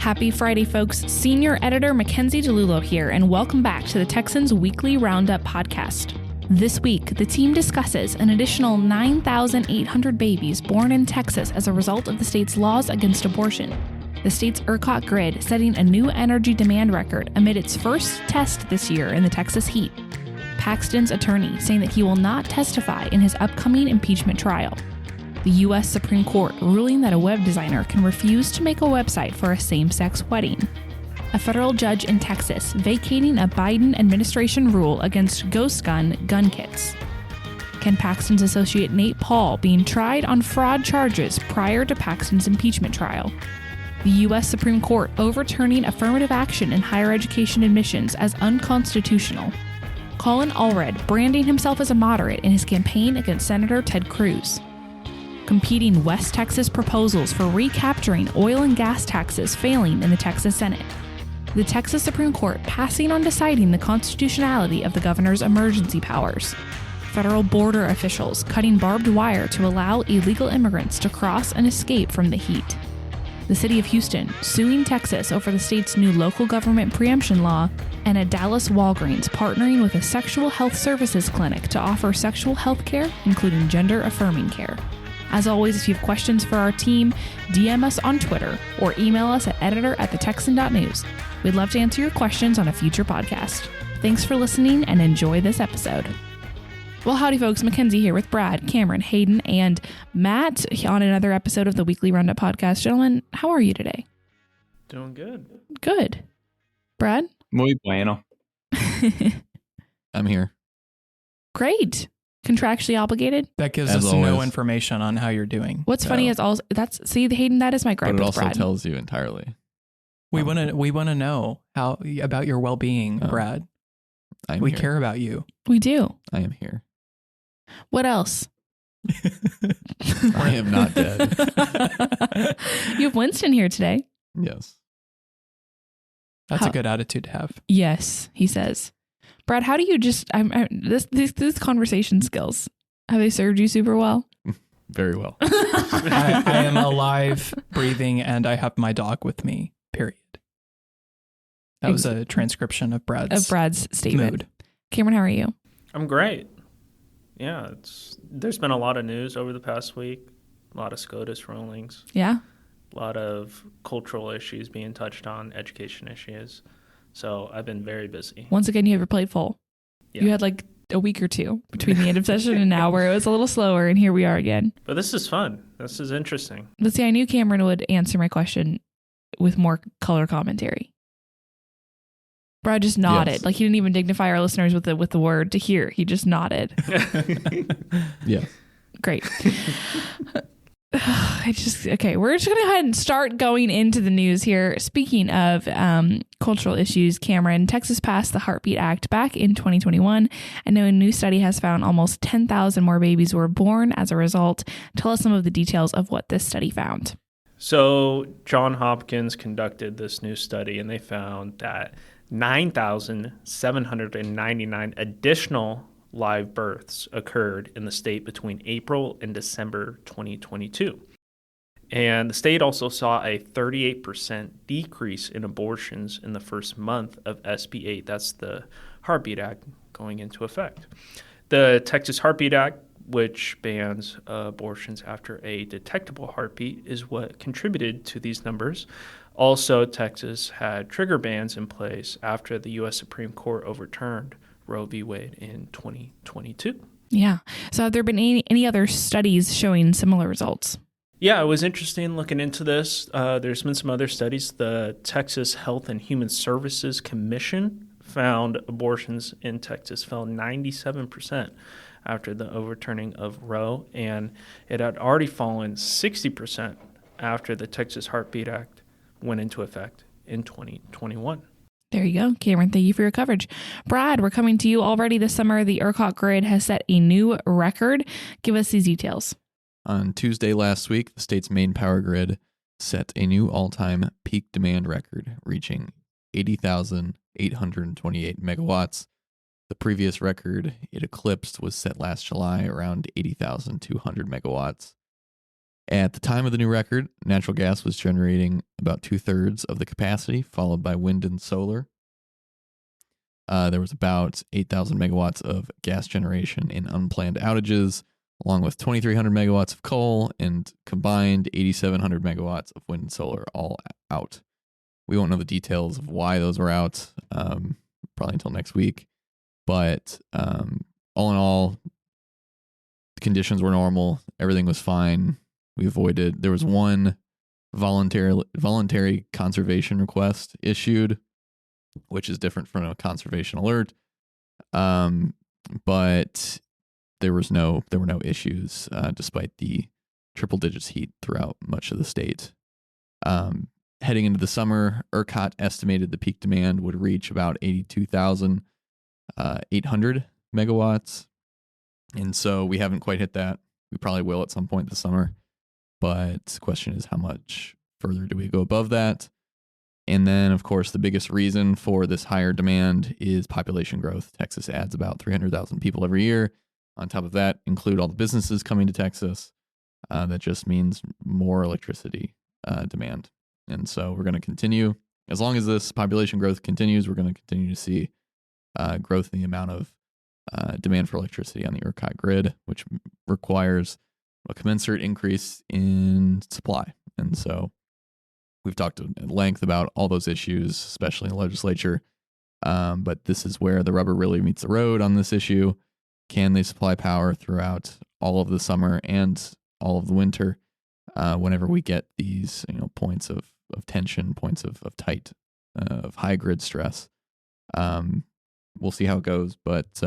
Happy Friday, folks. Senior Editor Mackenzie DeLulo here, and welcome back to the Texan's weekly Roundup podcast. This week, the team discusses an additional 9,800 babies born in Texas as a result of the state's laws against abortion. The state's ERCOT grid setting a new energy demand record amid its first test this year in the Texas heat. Paxton's attorney saying that he will not testify in his upcoming impeachment trial. The U.S. Supreme Court ruling that a web designer can refuse to make a website for a same-sex wedding. A federal judge in Texas vacating a Biden administration rule against ghost gun kits. Ken Paxton's associate Nate Paul being tried on fraud charges prior to Paxton's impeachment trial. The U.S. Supreme Court overturning affirmative action in higher education admissions as unconstitutional. Colin Allred branding himself as a moderate in his campaign against Senator Ted Cruz. Competing West Texas proposals for recapturing oil and gas taxes failing in the Texas Senate. The Texas Supreme Court passing on deciding the constitutionality of the governor's emergency powers. Federal border officials cutting barbed wire to allow illegal immigrants to cross and escape from the heat. The city of Houston suing Texas over the state's new local government preemption law, and a Dallas Walgreens partnering with a sexual health services clinic to offer sexual health care, including gender-affirming care. As always, if you have questions for our team, DM us on Twitter or email us at editor@thetexan.news. We'd love to answer your questions on a future podcast. Thanks for listening and enjoy this episode. Well, howdy, folks. Mackenzie here with Brad, Cameron, Hayden, and Matt on another episode of the Weekly Roundup podcast. Gentlemen, how are you today? Doing good. Good. Brad? Muy bueno. I'm here. Great. Contractually obligated? That gives As us always. no information on how you're doing. What's funny is also Hayden, that is my gripe But it with also Brad. tells you entirely. We want to know how about your well-being, Brad. We here. care about you. We do. I am here. What else? I am not dead. You have Winston here today. Yes. That's a good attitude to have. Yes, he says. Brad, how do you this conversation skills, have they served you super well? Very well. I am alive, breathing, and I have my dog with me, period. That was a transcription of Brad's statement. mood. Cameron, how are you? I'm great. Yeah, there's been a lot of news over the past week, a lot of SCOTUS rulings, Yeah. a lot of cultural issues being touched on, education issues. So I've been very busy. Once again, you have your plate full. Yeah. You had like a week or two between the end of session and now where it was a little slower, and here we are again. But this is fun. This is interesting. But see, I knew Cameron would answer my question with more color commentary. Brad just nodded. Yes. Like he didn't even dignify our listeners with the word to hear. He just nodded. Yeah. Great. We're just going to go ahead and start going into the news here. Speaking of cultural issues, Cameron, Texas passed the Heartbeat Act back in 2021, and now a new study has found almost 10,000 more babies were born as a result. Tell us some of the details of what this study found. So Johns Hopkins conducted this new study, and they found that 9,799 additional live births occurred in the state between April and December 2022. And the state also saw a 38% decrease in abortions in the first month of SB 8. That's the Heartbeat Act going into effect. The Texas Heartbeat Act, which bans abortions after a detectable heartbeat, is what contributed to these numbers. Also, Texas had trigger bans in place after the U.S. Supreme Court overturned Roe v. Wade in 2022. Yeah. So have there been any other studies showing similar results? Yeah, it was interesting looking into this. There's been some other studies. The Texas Health and Human Services Commission found abortions in Texas fell 97% after the overturning of Roe, and it had already fallen 60% after the Texas Heartbeat Act went into effect in 2021. There you go. Cameron, thank you for your coverage. Brad, we're coming to you already this summer. The ERCOT grid has set a new record. Give us these details. On Tuesday last week, the state's main power grid set a new all-time peak demand record, reaching 80,828 megawatts. The previous record it eclipsed was set last July around 80,200 megawatts. At the time of the new record, natural gas was generating about 2/3 of the capacity, followed by wind and solar. There was about 8,000 megawatts of gas generation in unplanned outages, along with 2,300 megawatts of coal and combined 8,700 megawatts of wind and solar all out. We won't know the details of why those were out, probably until next week. But all in all, the conditions were normal. Everything was fine. There was one voluntary conservation request issued, which is different from a conservation alert. But there were no issues, despite the triple digits heat throughout much of the state. Heading into the summer, ERCOT estimated the peak demand would reach about 82,800 megawatts. And so we haven't quite hit that. We probably will at some point this summer. But the question is, how much further do we go above that? And then, of course, the biggest reason for this higher demand is population growth. Texas adds about 300,000 people every year. On top of that, include all the businesses coming to Texas. That just means more electricity demand. And so we're going to continue. As long as this population growth continues, we're going to continue to see growth in the amount of demand for electricity on the ERCOT grid, which requires a commensurate increase in supply. And so we've talked at length about all those issues, especially in the legislature. But this is where the rubber really meets the road on this issue. Can they supply power throughout all of the summer and all of the winter? Whenever we get these, points of tension, points of high grid stress, we'll see how it goes. But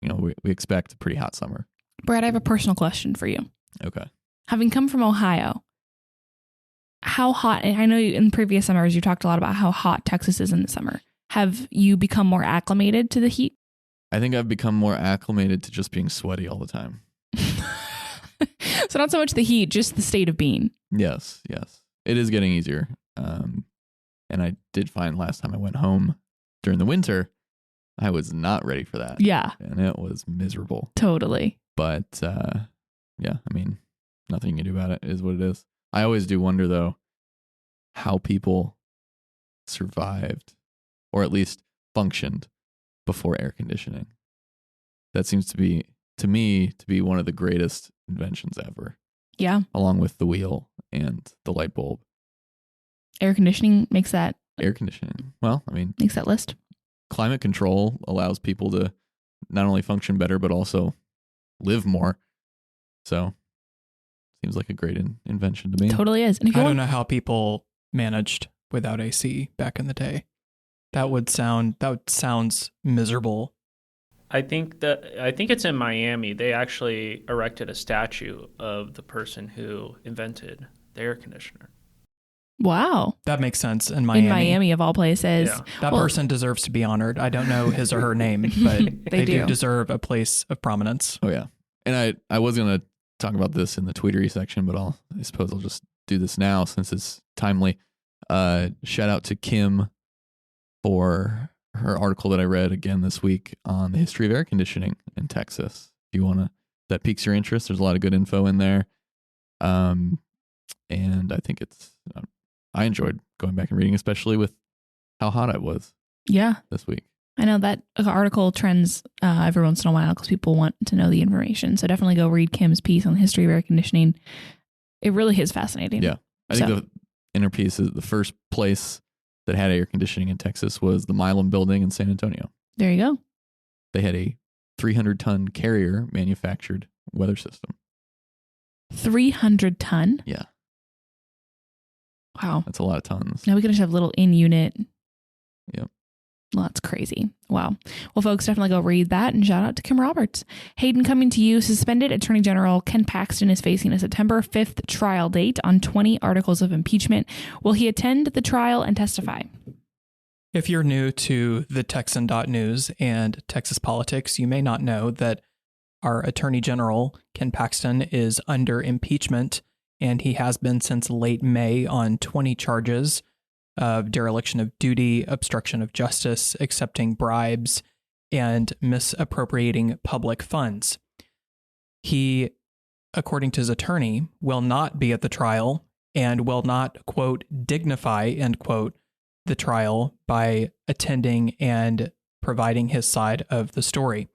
we expect a pretty hot summer. Brad, I have a personal question for you. Okay. Having come from Ohio, how hot, and I know in previous summers you talked a lot about how hot Texas is in the summer. Have you become more acclimated to the heat? I think I've become more acclimated to just being sweaty all the time. So not so much the heat, just the state of being. Yes. It is getting easier. And I did find last time I went home during the winter, I was not ready for that. Yeah. And it was miserable. Totally. But yeah, I mean, nothing you can do about it. It is what it is. I always do wonder, though, how people survived or at least functioned before air conditioning. That seems to be, to me, to be one of the greatest inventions ever. Yeah. Along with the wheel and the light bulb. Air conditioning makes that. Air conditioning. Well, I mean, makes that list. Climate control allows people to not only function better, but also live more. So seems like a great invention to me. Totally is. And I don't know how people managed without AC back in the day. That sounds miserable. I think it's in Miami. They actually erected a statue of the person who invented the air conditioner. Wow. That makes sense in Miami. In Miami, of all places. Yeah. That person deserves to be honored. I don't know his or her name, but they do deserve a place of prominence. Oh, yeah. And I was going to talk about this in the tweetery section, but I suppose I'll just do this now since it's timely. Shout out to Kim for her article that I read again this week on the history of air conditioning in Texas. If you want to, that piques your interest, there's a lot of good info in there. And I think I enjoyed going back and reading, especially with how hot it was. Yeah. This week. I know that article trends every once in a while because people want to know the information. So definitely go read Kim's piece on the history of air conditioning. It really is fascinating. Yeah. I think the inner piece is the first place that had air conditioning in Texas was the Milam building in San Antonio. There you go. They had a 300-ton Carrier manufactured weather system. 300 ton? Yeah. Wow. That's a lot of tons. Now we can just have little in-unit. Yep. Well, that's crazy. Wow. Well, folks, definitely go read that and shout out to Kim Roberts. Hayden, coming to you. Suspended Attorney General Ken Paxton is facing a September 5th trial date on 20 articles of impeachment. Will he attend the trial and testify? If you're new to the Texan.news and Texas politics, you may not know that our Attorney General, Ken Paxton, is under impeachment, and he has been since late May on 20 charges of dereliction of duty, obstruction of justice, accepting bribes, and misappropriating public funds. He according to his attorney, will not be at the trial and will not, quote, dignify, end quote, the trial by attending and providing his side of the story.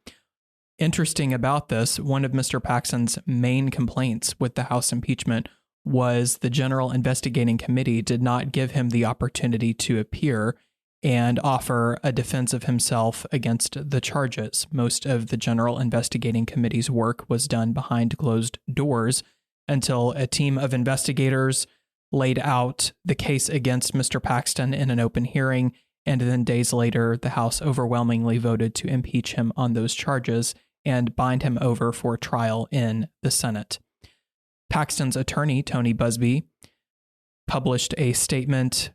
Interesting about this, one of Mr. Paxton's main complaints with the House impeachment was the General Investigating Committee did not give him the opportunity to appear and offer a defense of himself against the charges. Most of the General Investigating Committee's work was done behind closed doors until a team of investigators laid out the case against Mr. Paxton in an open hearing, and then days later, the House overwhelmingly voted to impeach him on those charges and bind him over for trial in the Senate. Paxton's attorney, Tony Busby, published a statement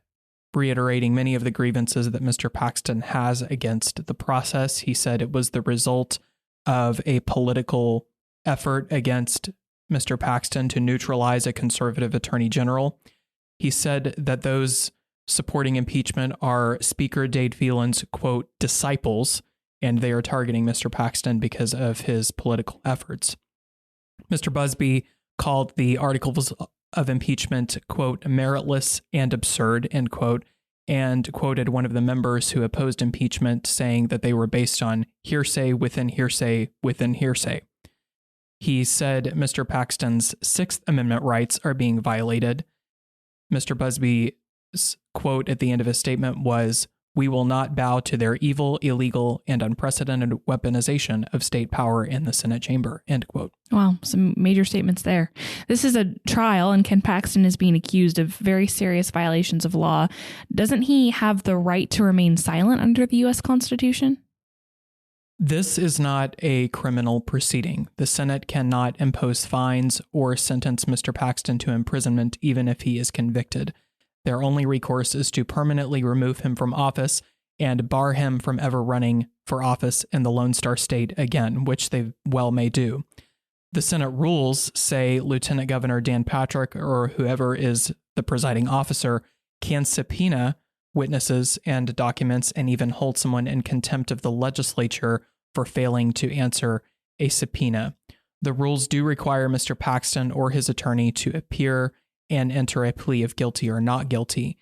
reiterating many of the grievances that Mr. Paxton has against the process. He said it was the result of a political effort against Mr. Paxton to neutralize a conservative attorney general. He said that those supporting impeachment are Speaker Dade Phelan's, quote, disciples, and they are targeting Mr. Paxton because of his political efforts. Mr. Busby called the articles of impeachment, quote, meritless and absurd, end quote, and quoted one of the members who opposed impeachment saying that they were based on hearsay within hearsay within hearsay. He said Mr. Paxton's Sixth Amendment rights are being violated. Mr. Busby's quote at the end of his statement was, "We will not bow to their evil, illegal, and unprecedented weaponization of state power in the Senate chamber," end quote. Wow, some major statements there. This is a trial, and Ken Paxton is being accused of very serious violations of law. Doesn't he have the right to remain silent under the U.S. Constitution? This is not a criminal proceeding. The Senate cannot impose fines or sentence Mr. Paxton to imprisonment even if he is convicted. Their only recourse is to permanently remove him from office and bar him from ever running for office in the Lone Star State again, which they well may do. The Senate rules say Lieutenant Governor Dan Patrick or whoever is the presiding officer can subpoena witnesses and documents and even hold someone in contempt of the legislature for failing to answer a subpoena. The rules do require Mr. Paxton or his attorney to appear and enter a plea of guilty or not guilty.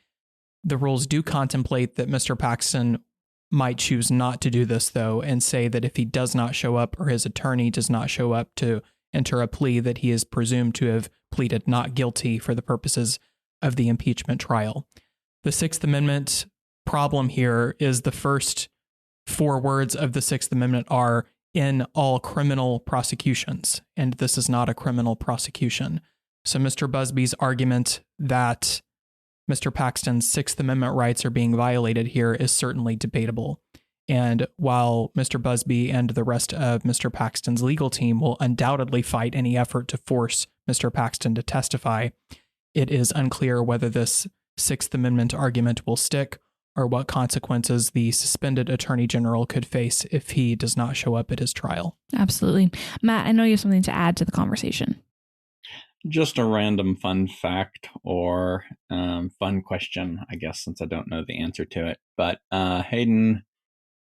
The rules do contemplate that Mr. Paxton might choose not to do this, though, and say that if he does not show up or his attorney does not show up to enter a plea, that he is presumed to have pleaded not guilty for the purposes of the impeachment trial. The Sixth Amendment problem here is the first four words of the Sixth Amendment are in all criminal prosecutions, and this is not a criminal prosecution. So Mr. Busby's argument that Mr. Paxton's Sixth Amendment rights are being violated here is certainly debatable. And while Mr. Busby and the rest of Mr. Paxton's legal team will undoubtedly fight any effort to force Mr. Paxton to testify, it is unclear whether this Sixth Amendment argument will stick or what consequences the suspended attorney general could face if he does not show up at his trial. Absolutely. Matt, I know you have something to add to the conversation. Just a random fun fact or fun question, I guess, since I don't know the answer to it. But Hayden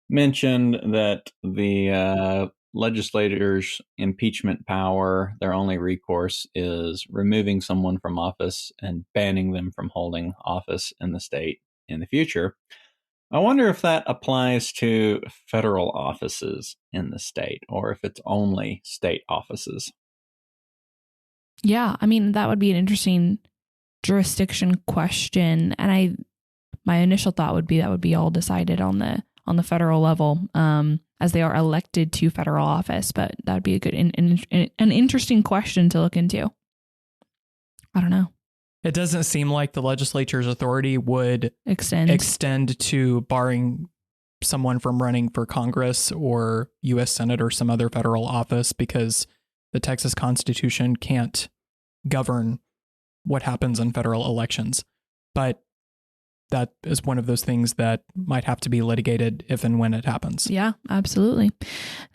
mentioned that the legislators' impeachment power, their only recourse is removing someone from office and banning them from holding office in the state in the future. I wonder if that applies to federal offices in the state or if it's only state offices. Yeah, I mean, that would be an interesting jurisdiction question. And my initial thought would be that would be all decided on the federal level, as they are elected to federal office. But that would be a good, an interesting question to look into. I don't know. It doesn't seem like the legislature's authority would extend to barring someone from running for Congress or U.S. Senate or some other federal office, because the Texas Constitution can't govern what happens in federal elections. But that is one of those things that might have to be litigated if and when it happens. Yeah, absolutely.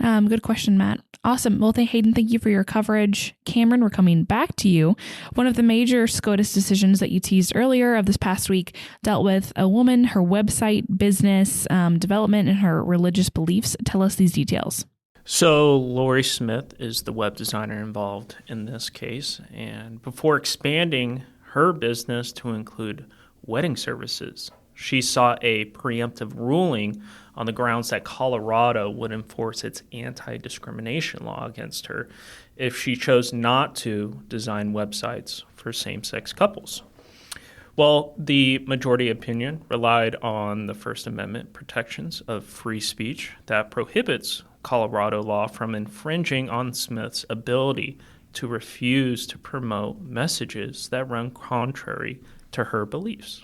Good question, Matt. Awesome. Well, Hayden, thank you for your coverage. Cameron, we're coming back to you. One of the major SCOTUS decisions that you teased earlier of this past week dealt with a woman, her website, business, development, and her religious beliefs. Tell us these details. So Lori Smith is the web designer involved in this case, and before expanding her business to include wedding services, she sought a preemptive ruling on the grounds that Colorado would enforce its anti-discrimination law against her if she chose not to design websites for same-sex couples. Well, the majority opinion relied on the First Amendment protections of free speech that prohibits Colorado law from infringing on Smith's ability to refuse to promote messages that run contrary to her beliefs.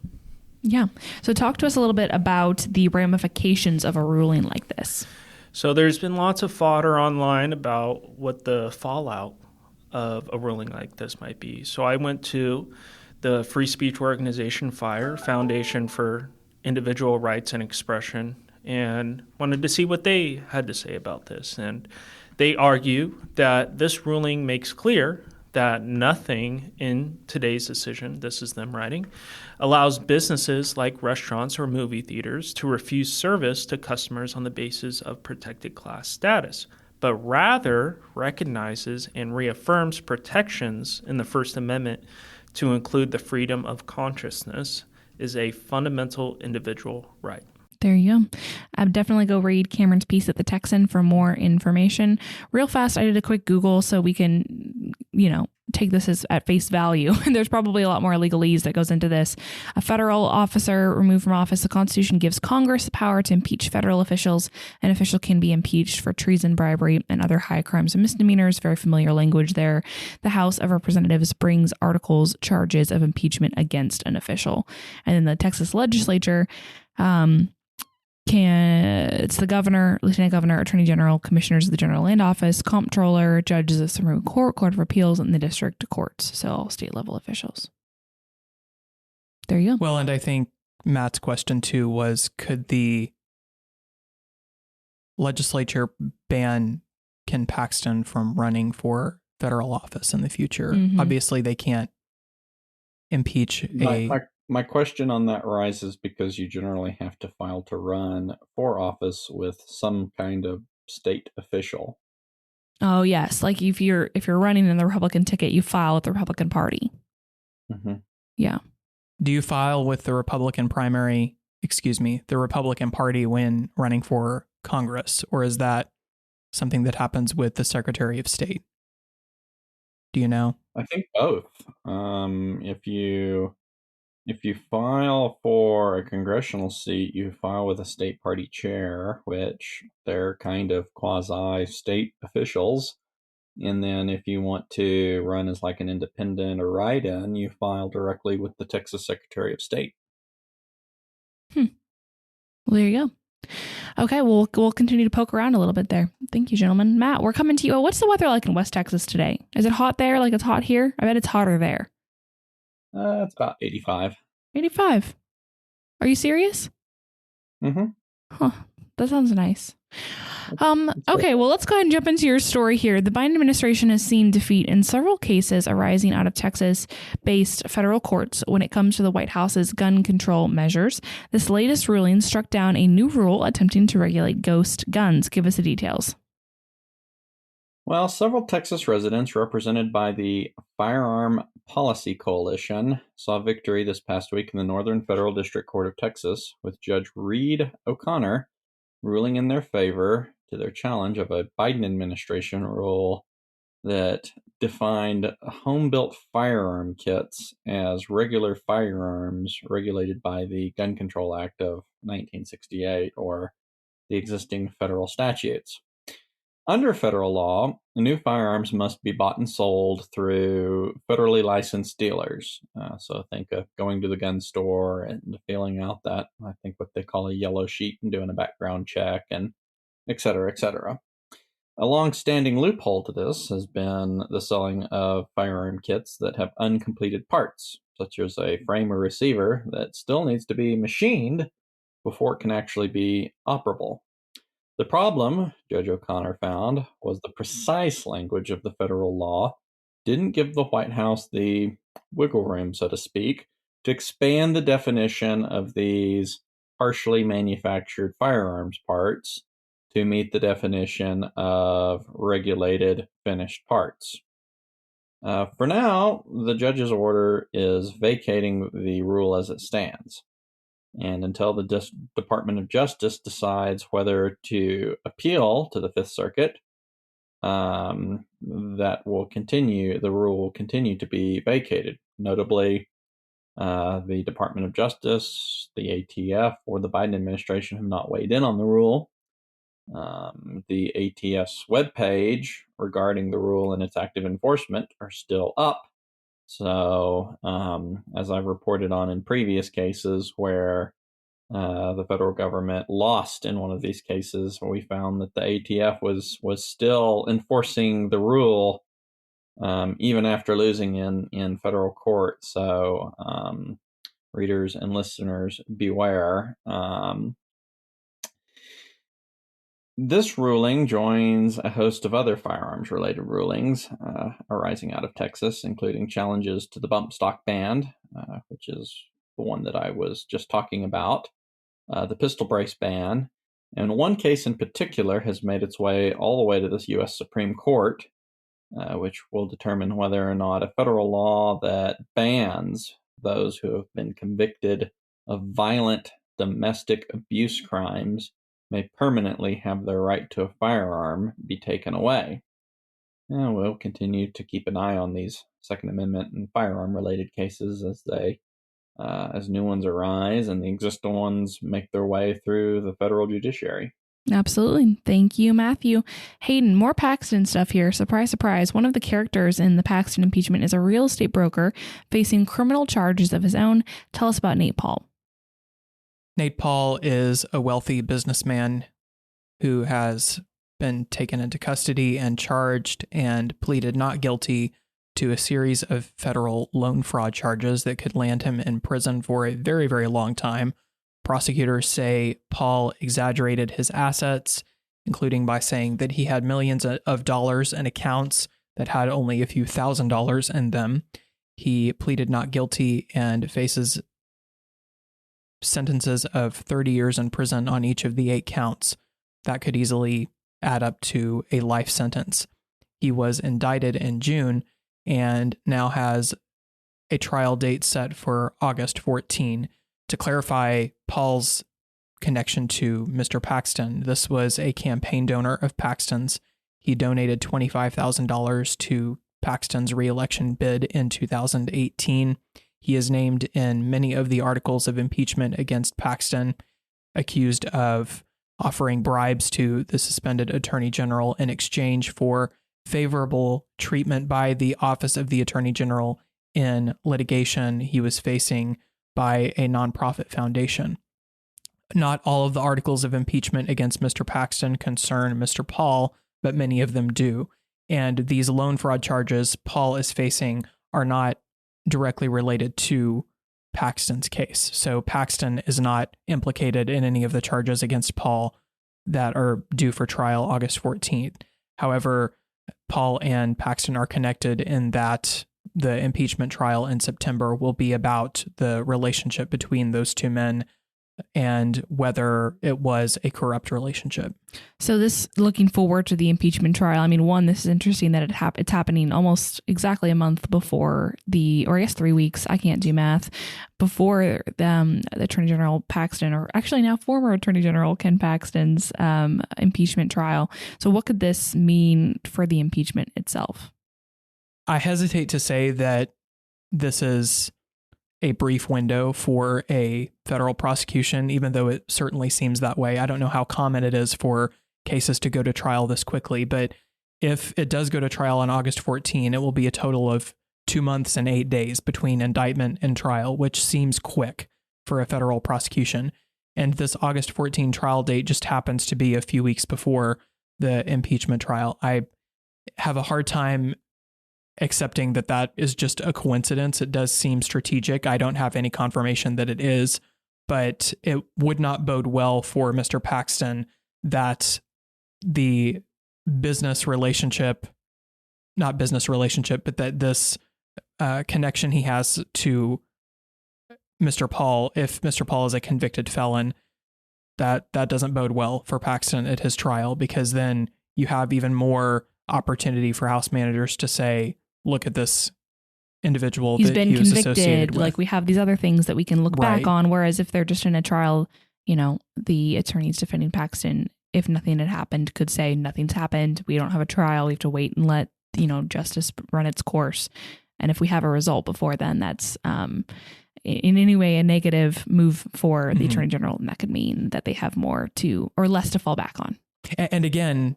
Yeah. So talk to us a little bit about the ramifications of a ruling like this. So there's been lots of fodder online about what the fallout of a ruling like this might be. So I went to the free speech organization FIRE, Foundation for Individual Rights and Expression, and wanted to see what they had to say about this. And they argue that this ruling makes clear that nothing in today's decision, this is them writing, allows businesses like restaurants or movie theaters to refuse service to customers on the basis of protected class status, but rather recognizes and reaffirms protections in the First Amendment to include the freedom of consciousness is a fundamental individual right. There you go. I'd definitely go read Cameron's piece at the Texan for more information. Real fast, I did a quick Google so we can, take this as at face value. There's probably a lot more legalese that goes into this. A federal officer removed from office, the Constitution gives Congress the power to impeach federal officials. An official can be impeached for treason, bribery, and other high crimes and misdemeanors. Very familiar language there. The House of Representatives brings articles, charges of impeachment against an official. And then the Texas legislature, it's the governor, lieutenant governor, attorney general, commissioners of the general land office, comptroller, judges of the Supreme Court, Court of Appeals, and the district courts. So all state level officials. There you go. Well, and I think Matt's question too was, could the legislature ban Ken Paxton from running for federal office in the future? Mm-hmm. Obviously, they can't impeach My question on that arises because you generally have to file to run for office with some kind of state official. Oh yes, like if you're running in the Republican ticket, you file with the Republican Party. Mm-hmm. Yeah. Do you file with the Republican Party when running for Congress, or is that something that happens with the Secretary of State? Do you know? I think both. If you file for a congressional seat, you file with a state party chair, which they're kind of quasi-state officials. And then if you want to run as like an independent or write-in, you file directly with the Texas Secretary of State. Well, there you go. Okay, we'll continue to poke around a little bit there. Thank you, gentlemen. Matt, we're coming to you. What's the weather like in West Texas today? Is it hot there like it's hot here? I bet it's hotter there. It's about 85. 85. Are you serious? Mm-hmm. Huh. That sounds nice. Okay, well, let's go ahead and jump into your story here. The Biden administration has seen defeat in several cases arising out of Texas-based federal courts when it comes to the White House's gun control measures. This latest ruling struck down a new rule attempting to regulate ghost guns. Give us the details. Well, several Texas residents represented by the Firearm Policy Coalition saw victory this past week in the Northern Federal District Court of Texas, with Judge Reed O'Connor ruling in their favor to their challenge of a Biden administration rule that defined home-built firearm kits as regular firearms regulated by the Gun Control Act of 1968, or the existing federal statutes. Under federal law, new firearms must be bought and sold through federally licensed dealers. So think of going to the gun store and filling out that, I think, what they call a yellow sheet, and doing a background check, and et cetera, et cetera. A long-standing loophole to this has been the selling of firearm kits that have uncompleted parts, such as a frame or receiver that still needs to be machined before it can actually be operable. The problem, Judge O'Connor found, was the precise language of the federal law didn't give the White House the wiggle room, so to speak, to expand the definition of these partially manufactured firearms parts to meet the definition of regulated finished parts. For now, the judge's order is vacating the rule as it stands. And until the Department of Justice decides whether to appeal to the Fifth Circuit, that will continue. The rule will continue to be vacated. Notably, the Department of Justice, the ATF, or the Biden administration have not weighed in on the rule. The ATF's webpage regarding the rule and its active enforcement are still up. So, as I've reported on in previous cases where the federal government lost in one of these cases, we found that the ATF was still enforcing the rule even after losing in federal court. So, readers and listeners, beware. This ruling joins a host of other firearms-related rulings arising out of Texas, including challenges to the bump stock ban, which is the one that I was just talking about, the pistol brace ban, and one case in particular has made its way all the way to the U.S. Supreme Court, which will determine whether or not a federal law that bans those who have been convicted of violent domestic abuse crimes may permanently have their right to a firearm be taken away. And we'll continue to keep an eye on these Second Amendment and firearm-related cases as new ones arise and the existing ones make their way through the federal judiciary. Absolutely. Thank you, Matthew. Hayden, more Paxton stuff here. Surprise, surprise. One of the characters in the Paxton impeachment is a real estate broker facing criminal charges of his own. Tell us about Nate Paul. Nate Paul is a wealthy businessman who has been taken into custody and charged and pleaded not guilty to a series of federal loan fraud charges that could land him in prison for a very, very long time. Prosecutors say Paul exaggerated his assets, including by saying that he had millions of dollars in accounts that had only a few $1,000s in them. He pleaded not guilty and faces sentences of 30 years in prison on each of the 8 counts. That could easily add up to a life sentence. He was indicted in June and now has a trial date set for August 14. To clarify Paul's connection to Mr. Paxton, this was a campaign donor of Paxton's. He donated $25,000 to Paxton's re-election bid in 2018. He is named in many of the articles of impeachment against Paxton, accused of offering bribes to the suspended Attorney General in exchange for favorable treatment by the Office of the Attorney General in litigation he was facing by a nonprofit foundation. Not all of the articles of impeachment against Mr. Paxton concern Mr. Paul, but many of them do. And these loan fraud charges Paul is facing are not directly related to Paxton's case. So Paxton is not implicated in any of the charges against Paul that are due for trial August 14th. However, Paul and Paxton are connected in that the impeachment trial in September will be about the relationship between those two men and whether it was a corrupt relationship. So this, looking forward to the impeachment trial, I mean, one, this is interesting that it's happening almost exactly a month before or I guess 3 weeks, I can't do math, before the Attorney General Paxton, or actually now former Attorney General Ken Paxton's impeachment trial. So what could this mean for the impeachment itself? I hesitate to say that this is a brief window for a federal prosecution, even though it certainly seems that way. I don't know how common it is for cases to go to trial this quickly, but if it does go to trial on August 14, it will be a total of 2 months and 8 days between indictment and trial, which seems quick for a federal prosecution. And this August 14 trial date just happens to be a few weeks before the impeachment trial. I have a hard time accepting that is just a coincidence. It does seem strategic. I don't have any confirmation that it is, but it would not bode well for Mr. Paxton that the but that this connection he has to Mr. Paul, if Mr. Paul is a convicted felon, that doesn't bode well for Paxton at his trial, because then you have even more opportunity for House managers to say, look at this individual He's that been he was associated convicted. with. Like, we have these other things that we can look Right. back on. Whereas if they're just in a trial, the attorneys defending Paxton, if nothing had happened, could say nothing's happened. We don't have a trial. We have to wait and let, justice run its course. And if we have a result before then, that's in any way a negative move for the attorney general. And that could mean that they have more or less to fall back on. And again,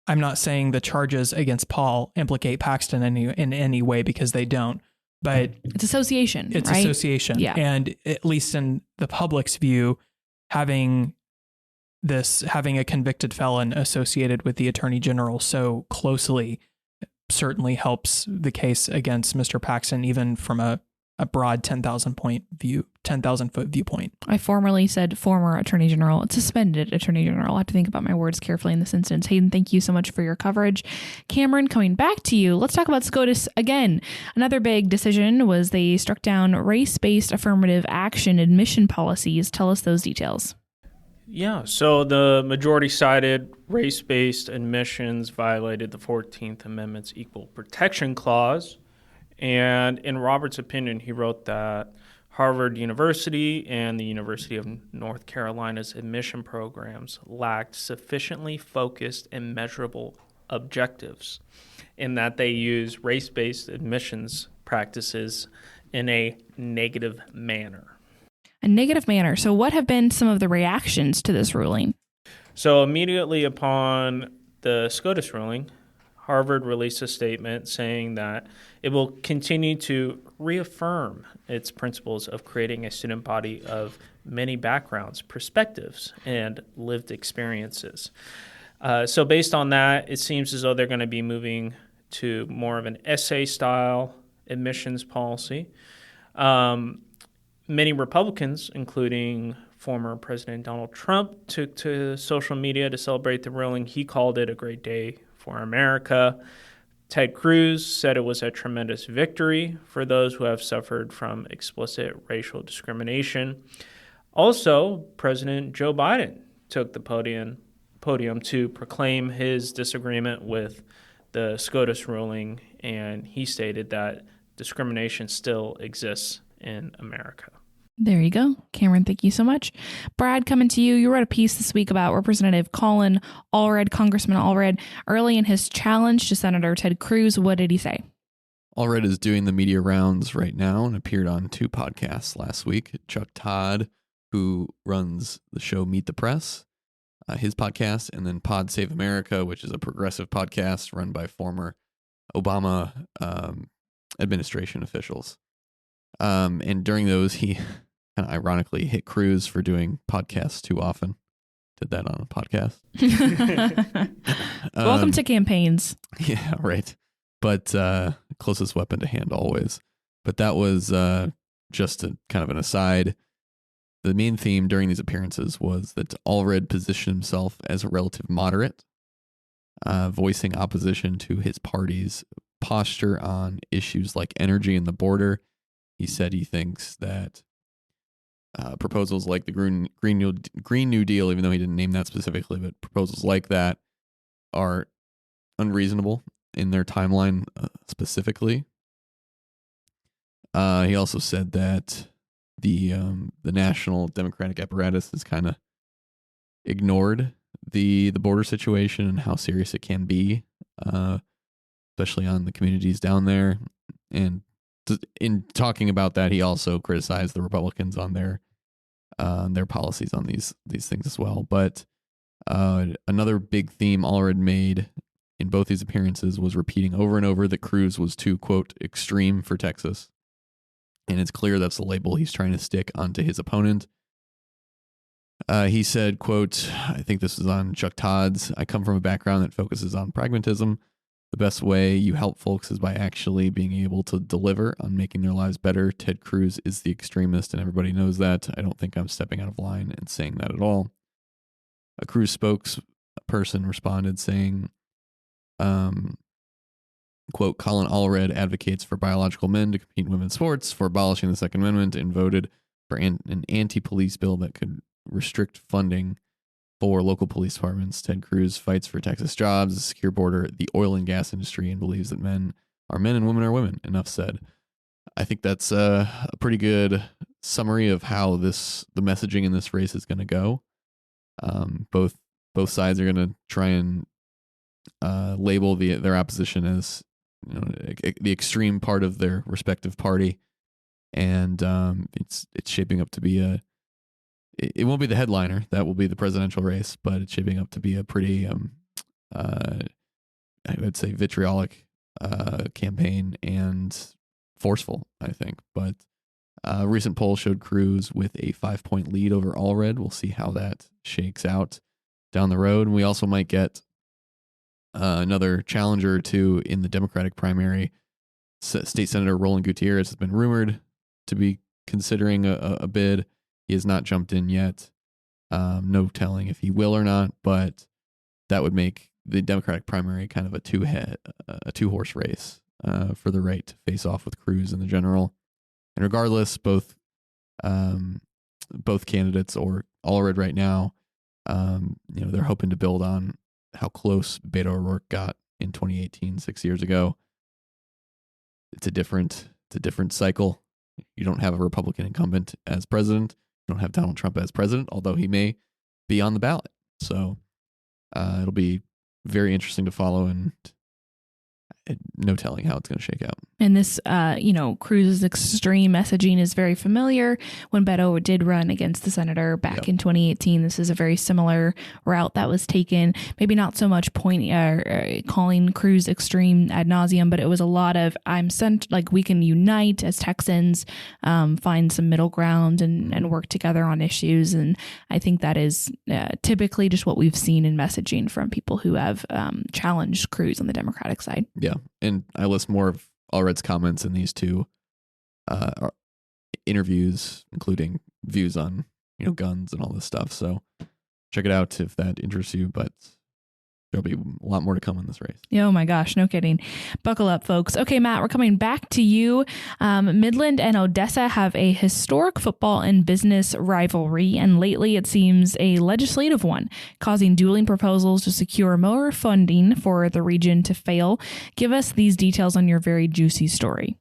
I'm not saying the charges against Paul implicate Paxton in any way, because they don't. But it's association. It's right? association. Yeah. And at least in the public's view, having a convicted felon associated with the attorney general so closely certainly helps the case against Mr. Paxton, even from a broad 10,000 foot viewpoint. I formerly said former attorney general. It's suspended attorney general. I have to think about my words carefully in this instance. Hayden, thank you so much for your coverage. Cameron, coming back to you, let's talk about SCOTUS again. Another big decision was they struck down race-based affirmative action admission policies. Tell us those details. Yeah, so the majority cited race-based admissions violated the 14th Amendment's Equal Protection Clause. And in Robert's opinion, he wrote that Harvard University and the University of North Carolina's admission programs lacked sufficiently focused and measurable objectives, in that they use race-based admissions practices in a negative manner. A negative manner. So what have been some of the reactions to this ruling? So immediately upon the SCOTUS ruling, Harvard released a statement saying that it will continue to reaffirm its principles of creating a student body of many backgrounds, perspectives, and lived experiences. So based on that, it seems as though they're going to be moving to more of an essay-style admissions policy. Many Republicans, including former President Donald Trump, took to social media to celebrate the ruling. He called it a great day for America. Ted Cruz said it was a tremendous victory for those who have suffered from explicit racial discrimination. Also, President Joe Biden took the podium to proclaim his disagreement with the SCOTUS ruling, and he stated that discrimination still exists in America. There you go. Cameron, thank you so much. Brad, coming to you. You wrote a piece this week about Representative Colin Allred, Congressman Allred, early in his challenge to Senator Ted Cruz. What did he say? Allred is doing the media rounds right now and appeared on 2 podcasts last week. Chuck Todd, who runs the show Meet the Press, his podcast, and then Pod Save America, which is a progressive podcast run by former Obama administration officials. And during those, he kind of ironically hit Cruz for doing podcasts too often. Did that on a podcast. Welcome to campaigns. Yeah, right. But closest weapon to hand always. But that was just a kind of an aside. The main theme during these appearances was that Allred positioned himself as a relative moderate, voicing opposition to his party's posture on issues like energy and the border. He said he thinks that proposals like the Green New Deal, even though he didn't name that specifically, but proposals like that are unreasonable in their timeline specifically. He also said that the national Democratic apparatus has kind of ignored the border situation and how serious it can be, especially on the communities down there. And in talking about that, he also criticized the Republicans on their policies on these things as well. But another big theme Allred made in both these appearances was repeating over and over that Cruz was too, quote, extreme for Texas. And it's clear that's the label he's trying to stick onto his opponent. He said, quote, I think this is on Chuck Todd's, I come from a background that focuses on pragmatism. The best way you help folks is by actually being able to deliver on making their lives better. Ted Cruz is the extremist, and everybody knows that. I don't think I'm stepping out of line and saying that at all. A Cruz spokesperson responded saying, quote, Colin Allred advocates for biological men to compete in women's sports, for abolishing the Second Amendment, and voted for an anti-police bill that could restrict funding for local police departments. Ted Cruz fights for Texas jobs, a secure border, the oil and gas industry, and believes that men are men and women are women. Enough said. I think that's a pretty good summary of how the messaging in this race is going to go. Both sides are going to try and label their opposition as the extreme part of their respective party, and it's shaping up to be it won't be the headliner. That will be the presidential race, but it's shaping up to be a pretty I would say vitriolic campaign and forceful, I think. But a recent poll showed Cruz with a 5-point lead over Allred. We'll see how that shakes out down the road. And we also might get another challenger or two in the Democratic primary. State Senator Roland Gutierrez has been rumored to be considering a bid. He has not jumped in yet. No telling if he will or not, but that would make the Democratic primary kind of a two-horse race for the right to face off with Cruz in the general. And regardless, both candidates, or Allred right now, they're hoping to build on how close Beto O'Rourke got in 2018, 6 years ago. It's a different cycle. You don't have a Republican incumbent as president. You don't have Donald Trump as president, although he may be on the ballot. So it'll be very interesting to follow, and no telling how it's going to shake out. And this, Cruz's extreme messaging is very familiar. When Beto did run against the senator back in 2018, this is a very similar route that was taken. Maybe not so much calling Cruz extreme ad nauseum, but it was a lot of we can unite as Texans, find some middle ground and work together on issues. And I think that is typically just what we've seen in messaging from people who have challenged Cruz on the Democratic side. Yeah. And I list more of Allred's comments in these two interviews, including views on guns and all this stuff. So check it out if that interests you. But there'll be a lot more to come in this race. Oh my gosh, no kidding. Buckle up, folks. Okay, Matt, we're coming back to you. Midland and Odessa have a historic football and business rivalry, and lately it seems a legislative one, causing dueling proposals to secure more funding for the region to fail. Give us these details on your very juicy story.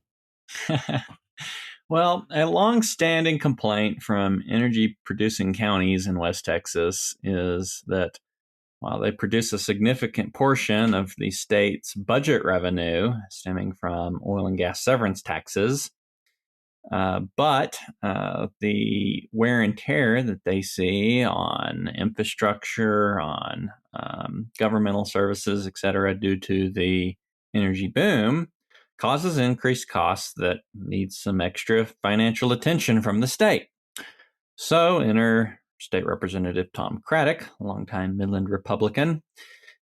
Well, a long-standing complaint from energy-producing counties in West Texas is that while they produce a significant portion of the state's budget revenue stemming from oil and gas severance taxes, but the wear and tear that they see on infrastructure, on governmental services, et cetera, due to the energy boom, causes increased costs that need some extra financial attention from the state. So enter State Representative Tom Craddock, a longtime Midland Republican,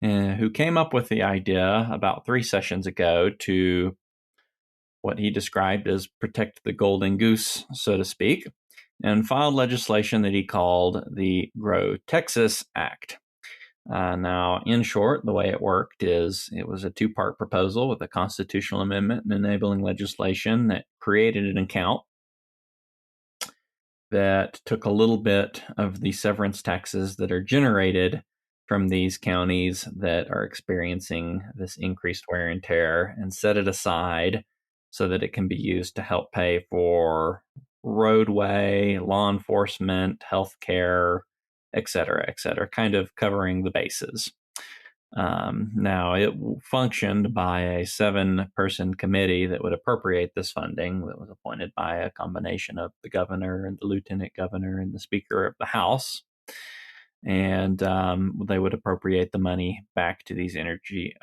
who came up with the idea about 3 sessions ago to what he described as protect the golden goose, so to speak, and filed legislation that he called the Grow Texas Act. Now, in short, the way it worked is it was a 2-part proposal with a constitutional amendment and enabling legislation that created an account that took a little bit of the severance taxes that are generated from these counties that are experiencing this increased wear and tear and set it aside so that it can be used to help pay for roadway, law enforcement, healthcare, et cetera, kind of covering the bases. Now, it functioned by a 7-person committee that would appropriate this funding that was appointed by a combination of the governor and the lieutenant governor and the speaker of the House. And they would appropriate the money back to these energy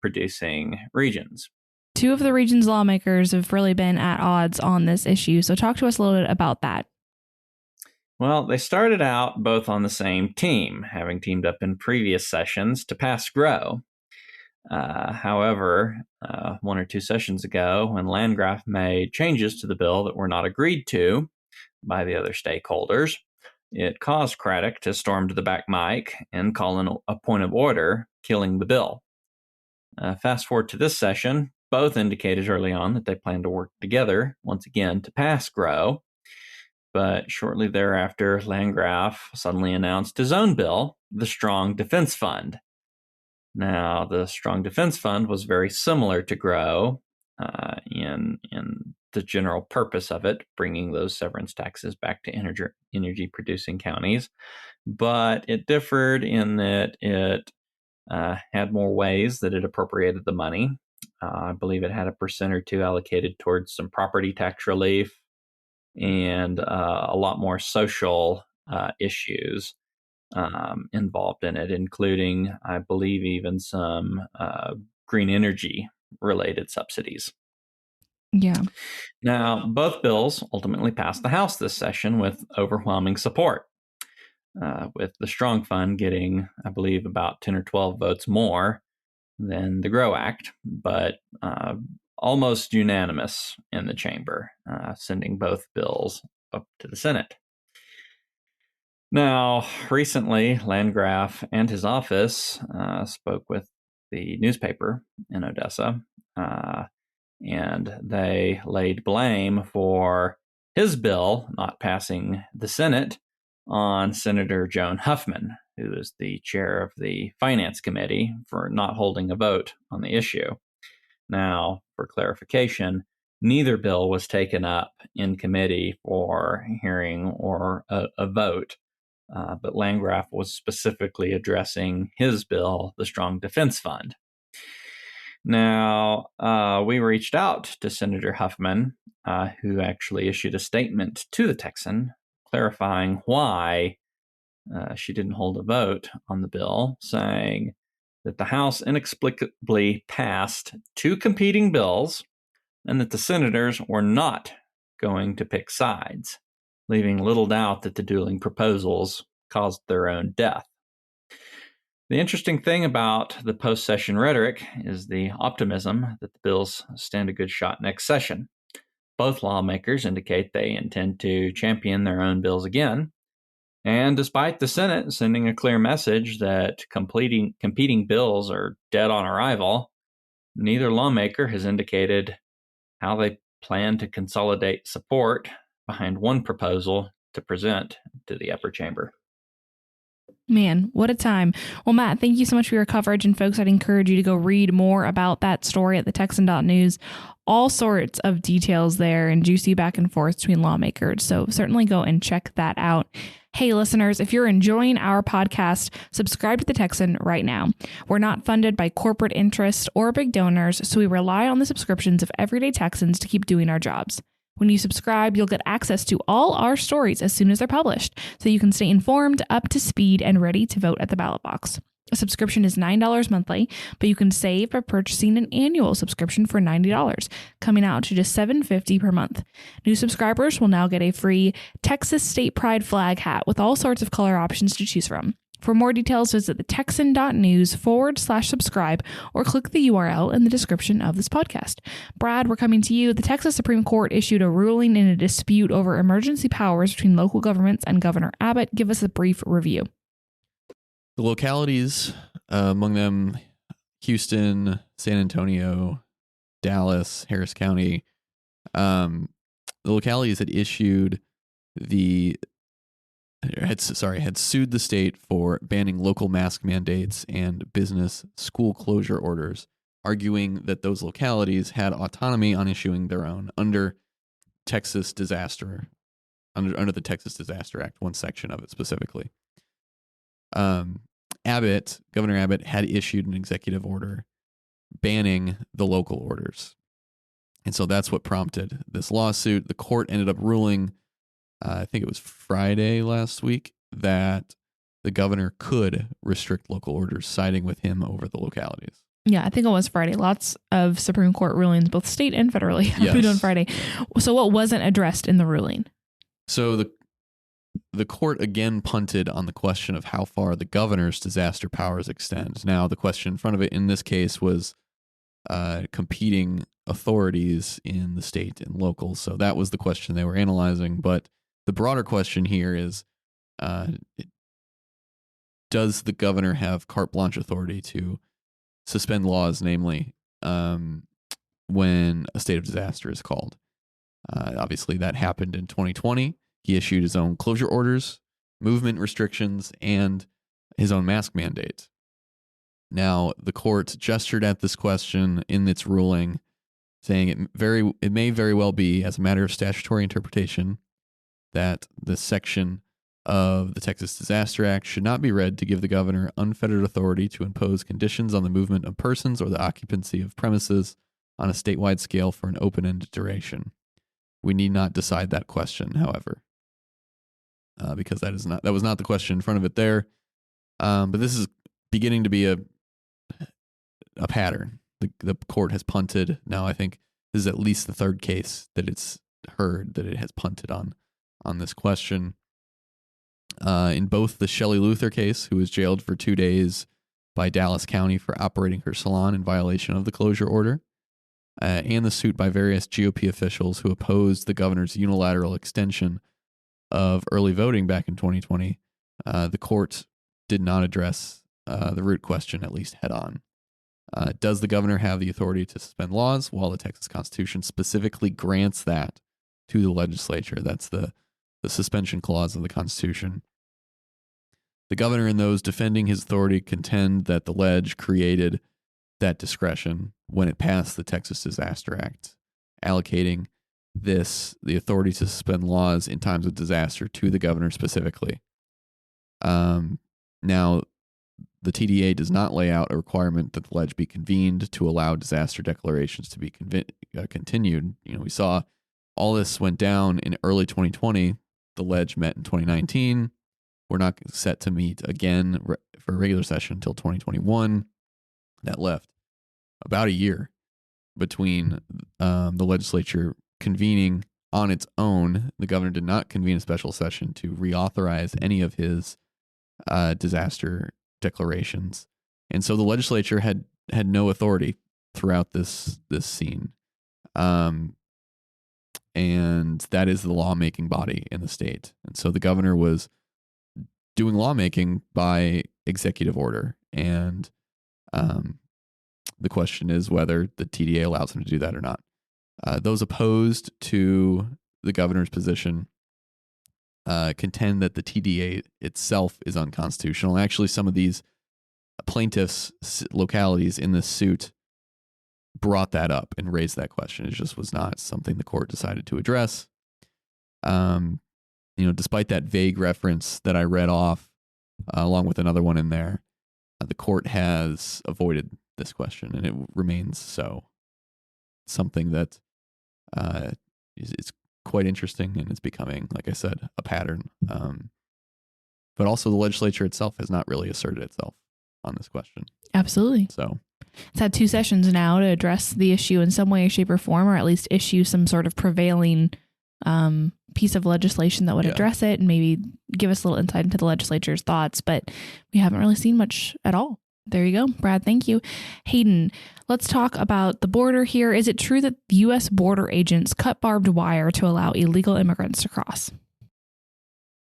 producing regions. 2 of the region's lawmakers have really been at odds on this issue. So talk to us a little bit about that. Well, they started out both on the same team, having teamed up in previous sessions to pass GROW. However, 1 or 2 sessions ago, when Landgraf made changes to the bill that were not agreed to by the other stakeholders, it caused Craddock to storm to the back mic and call a point of order, killing the bill. Fast forward to this session, both indicated early on that they plan to work together once again to pass GROW. But shortly thereafter, Landgraf suddenly announced his own bill, the Strong Defense Fund. Now, the Strong Defense Fund was very similar to GROW in the general purpose of it, bringing those severance taxes back to energy-producing counties. But it differed in that it had more ways that it appropriated the money. I believe it had 1% or 2% allocated towards some property tax relief and a lot more social issues involved in it, including, I believe, even some green energy related subsidies. Yeah. Now, both bills ultimately passed the House this session with overwhelming support, with the Strong Fund getting, I believe, about 10 or 12 votes more than the GROW Act, but almost unanimous in the chamber, sending both bills up to the Senate. Now, recently, Landgraf and his office spoke with the newspaper in Odessa, and they laid blame for his bill not passing the Senate on Senator Joan Huffman, who is the chair of the Finance Committee, for not holding a vote on the issue. Now, for clarification, neither bill was taken up in committee for hearing or a vote, but Landgraf was specifically addressing his bill, the Strong Defense Fund. Now, we reached out to Senator Huffman, who actually issued a statement to the Texan clarifying why she didn't hold a vote on the bill, saying that the House inexplicably passed 2 competing bills and that the senators were not going to pick sides, leaving little doubt that the dueling proposals caused their own death. The interesting thing about the post-session rhetoric is the optimism that the bills stand a good shot next session. Both lawmakers indicate they intend to champion their own bills again, and despite the Senate sending a clear message that competing bills are dead on arrival, neither lawmaker has indicated how they plan to consolidate support behind one proposal to present to the upper chamber. Man, what a time. Well, Matt, thank you so much for your coverage. And folks, I'd encourage you to go read more about that story at the Texan.news. All sorts of details there and juicy back and forth between lawmakers. So certainly go and check that out. Hey, listeners, if you're enjoying our podcast, subscribe to the Texan right now. We're not funded by corporate interests or big donors, so we rely on the subscriptions of everyday Texans to keep doing our jobs. When you subscribe, you'll get access to all our stories as soon as they're published, so you can stay informed, up to speed, and ready to vote at the ballot box. A subscription is $9 monthly, but you can save by purchasing an annual subscription for $90, coming out to just $7.50 per month. New subscribers will now get a free Texas State Pride flag hat with all sorts of color options to choose from. For more details, visit the Texan.news/subscribe or click the URL in the description of this podcast. Brad, we're coming to you. The Texas Supreme Court issued a ruling in a dispute over emergency powers between local governments and Governor Abbott. Give us a brief review. The localities, among them Houston, San Antonio, Dallas, Harris County, the localities had sued the state for banning local mask mandates and business school closure orders, arguing that those localities had autonomy on issuing their own under the Texas Disaster Act, one section of it specifically. Governor Abbott had issued an executive order banning the local orders. And so that's what prompted this lawsuit. The court ended up ruling, I think it was Friday last week, that the governor could restrict local orders, siding with him over the localities. Yeah, I think it was Friday. Lots of Supreme Court rulings, both state and federally, happened on Friday. So what wasn't addressed in the ruling? So the court again punted on the question of how far the governor's disaster powers extend. Now, the question in front of it in this case was competing authorities in the state and local. So that was the question they were analyzing. But the broader question here is, does the governor have carte blanche authority to suspend laws, namely when a state of disaster is called? Obviously, that happened in 2020. He issued his own closure orders, movement restrictions, and his own mask mandate. Now, the court gestured at this question in its ruling, saying it may very well be, as a matter of statutory interpretation, that the section of the Texas Disaster Act should not be read to give the governor unfettered authority to impose conditions on the movement of persons or the occupancy of premises on a statewide scale for an open-ended duration. We need not decide that question, however, because that was not the question in front of it there. But this is beginning to be a pattern. The court has punted. Now I think this is at least the third case that it's heard that it has punted on this question. In both the Shelley Luther case, who was jailed for 2 days by Dallas County for operating her salon in violation of the closure order, and the suit by various GOP officials who opposed the governor's unilateral extension of early voting back in 2020, the court did not address the root question, at least head on. Does the governor have the authority to suspend laws? Well, the Texas Constitution specifically grants that to the legislature. That's the suspension clause of the Constitution. The governor and those defending his authority contend that the ledge created that discretion when it passed the Texas Disaster Act, allocating the authority to suspend laws in times of disaster to the governor specifically. Now, the TDA does not lay out a requirement that the ledge be convened to allow disaster declarations to be continued. We saw all this went down in early 2020. The ledge met in 2019. We're not set to meet again for a regular session until 2021. That left about a year between the legislature convening on its own. The governor did not convene a special session to reauthorize any of his disaster declarations, and so the legislature had no authority throughout this scene, and that is the lawmaking body in the state. And so the governor was doing lawmaking by executive order, and the question is whether the TDA allows him to do that or not. Those opposed to the governor's position contend that the TDA itself is unconstitutional. Actually, some of these plaintiffs' localities in this suit brought that up and raised that question. It just was not something the court decided to address. Despite that vague reference that I read off, along with another one in there, the court has avoided this question, and it remains so. Something that is quite interesting, and it's becoming, like I said, a pattern. But also the legislature itself has not really asserted itself on this question. Absolutely. So it's had 2 sessions now to address the issue in some way, shape, or form, or at least issue some sort of prevailing piece of legislation that would address it and maybe give us a little insight into the legislature's thoughts. But we haven't really seen much at all. There you go, Brad. Thank you. Hayden, let's talk about the border here. Is it true that U.S. border agents cut barbed wire to allow illegal immigrants to cross?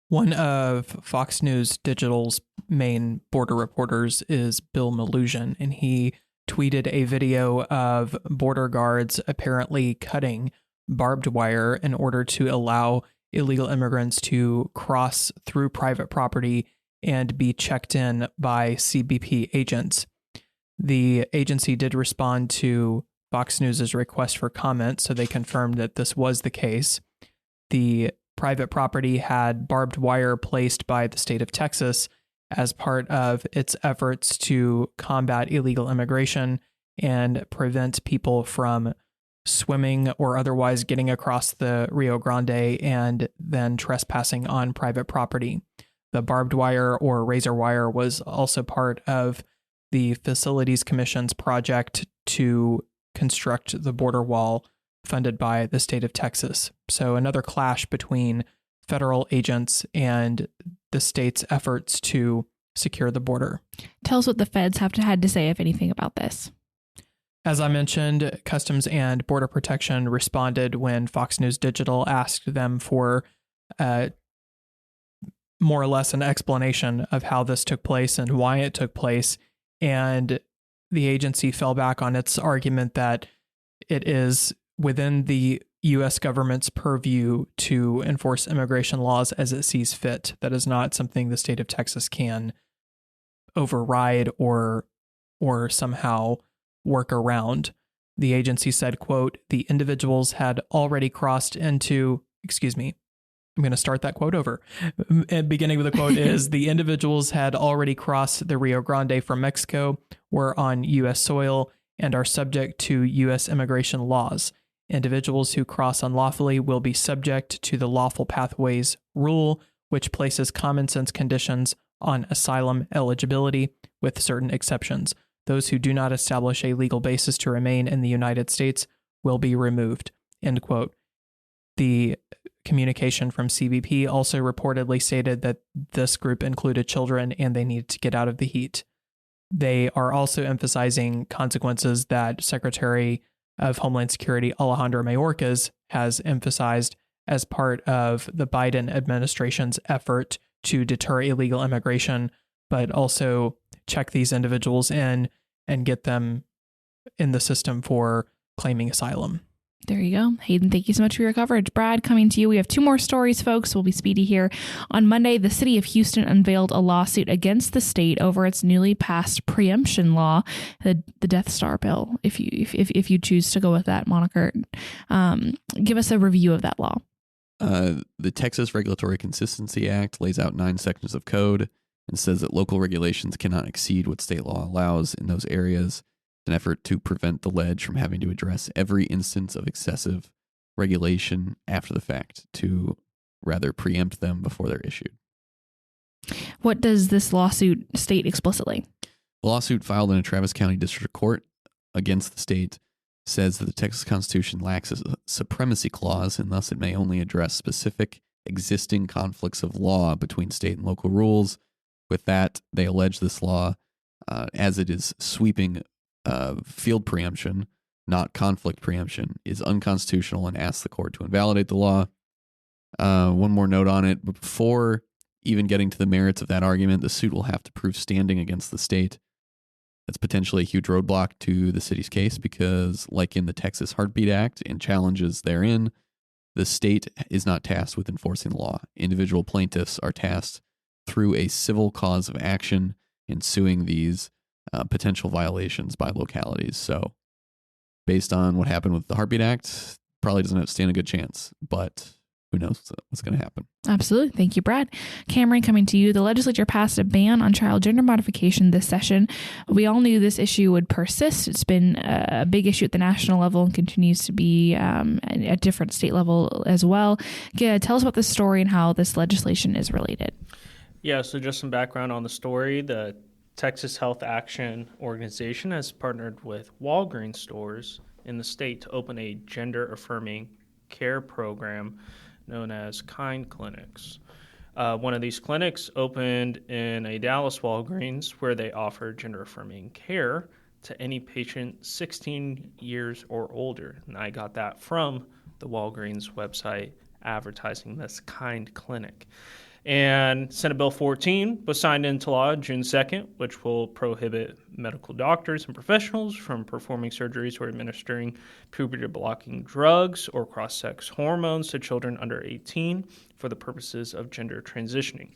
One of Fox News Digital's main border reporters is Bill Malusian, and he tweeted a video of border guards apparently cutting barbed wire in order to allow illegal immigrants to cross through private property and be checked in by CBP agents. The agency did respond to Fox News' request for comment, so they confirmed that this was the case. The private property had barbed wire placed by the state of Texas as part of its efforts to combat illegal immigration and prevent people from swimming or otherwise getting across the Rio Grande and then trespassing on private property. The barbed wire or razor wire was also part of the Facilities Commission's project to construct the border wall funded by the state of Texas. So another clash between federal agents and the state's efforts to secure the border. Tell us what the feds had to say, if anything, about this. As I mentioned, Customs and Border Protection responded when Fox News Digital asked them for more or less an explanation of how this took place and why it took place. And the agency fell back on its argument that it is within the U.S. government's purview to enforce immigration laws as it sees fit. That is not something the state of Texas can override or somehow work around. The agency said, quote, the individuals had already crossed into, excuse me, I'm going to start that quote over. Beginning with the quote is, the individuals had already crossed the Rio Grande from Mexico, were on U.S. soil, and are subject to U.S. immigration laws. Individuals who cross unlawfully will be subject to the Lawful Pathways Rule, which places common sense conditions on asylum eligibility with certain exceptions. Those who do not establish a legal basis to remain in the United States will be removed. End quote. The communication from CBP also reportedly stated that this group included children and they needed to get out of the heat. They are also emphasizing consequences that Secretary of Homeland Security Alejandro Mayorkas has emphasized as part of the Biden administration's effort to deter illegal immigration, but also check these individuals in and get them in the system for claiming asylum. There you go. Hayden, thank you so much for your coverage. Brad, coming to you. We have two more stories, folks. We'll be speedy here. On Monday, the city of Houston unveiled a lawsuit against the state over its newly passed preemption law, the Death Star bill, if you choose to go with that moniker. Give us a review of that law. The Texas Regulatory Consistency Act lays out 9 sections of code and says that local regulations cannot exceed what state law allows in those areas. An effort to prevent the ledge from having to address every instance of excessive regulation after the fact, to rather preempt them before they're issued. What does this lawsuit state explicitly? The lawsuit filed in a Travis County District Court against the state says that the Texas Constitution lacks a supremacy clause, and thus it may only address specific existing conflicts of law between state and local rules. With that, they allege this law, as it is sweeping field preemption, not conflict preemption, is unconstitutional and asks the court to invalidate the law. One more note on it. Before even getting to the merits of that argument, the suit will have to prove standing against the state. That's potentially a huge roadblock to the city's case because, like in the Texas Heartbeat Act and challenges therein, the state is not tasked with enforcing the law. Individual plaintiffs are tasked through a civil cause of action in suing these potential violations by localities. So based on what happened with the Heartbeat Act, probably doesn't stand a good chance, but who knows what's going to happen. Absolutely. Thank you, Brad. Cameron, coming to you. The legislature passed a ban on child gender modification this session. We all knew this issue would persist. It's been a big issue at the national level and continues to be at different state level as well. Tell us about this story and how this legislation is related. Yeah, so just some background on the story. The Texas Health Action Organization has partnered with Walgreens stores in the state to open a gender-affirming care program known as Kind Clinics. One of these clinics opened in a Dallas Walgreens where they offer gender-affirming care to any patient 16 years or older. And I got that from the Walgreens website advertising this Kind Clinic. And Senate Bill 14 was signed into law June 2nd, which will prohibit medical doctors and professionals from performing surgeries or administering puberty-blocking drugs or cross-sex hormones to children under 18 for the purposes of gender transitioning.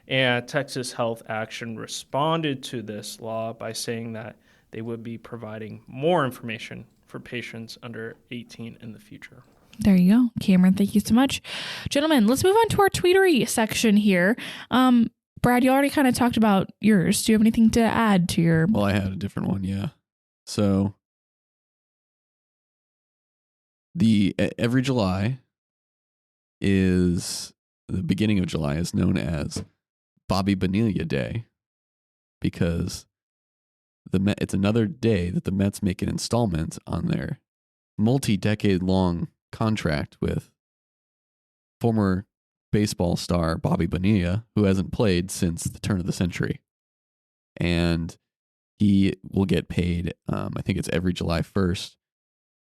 And Texas Health Action responded to this law by saying that they would be providing more information for patients under 18 in the future. There you go. Cameron, thank you so much. Gentlemen, let's move on to our tweetery section here. Brad, you already kind of talked about yours. Do you have anything to add to your... Well, I had a different one, yeah. So, every July is... The beginning of July is known as Bobby Bonilla Day because it's another day that the Mets make an installment on their multi-decade-long contract with former baseball star Bobby Bonilla, who hasn't played since the turn of the century. And he will get paid, I think it's every July 1st,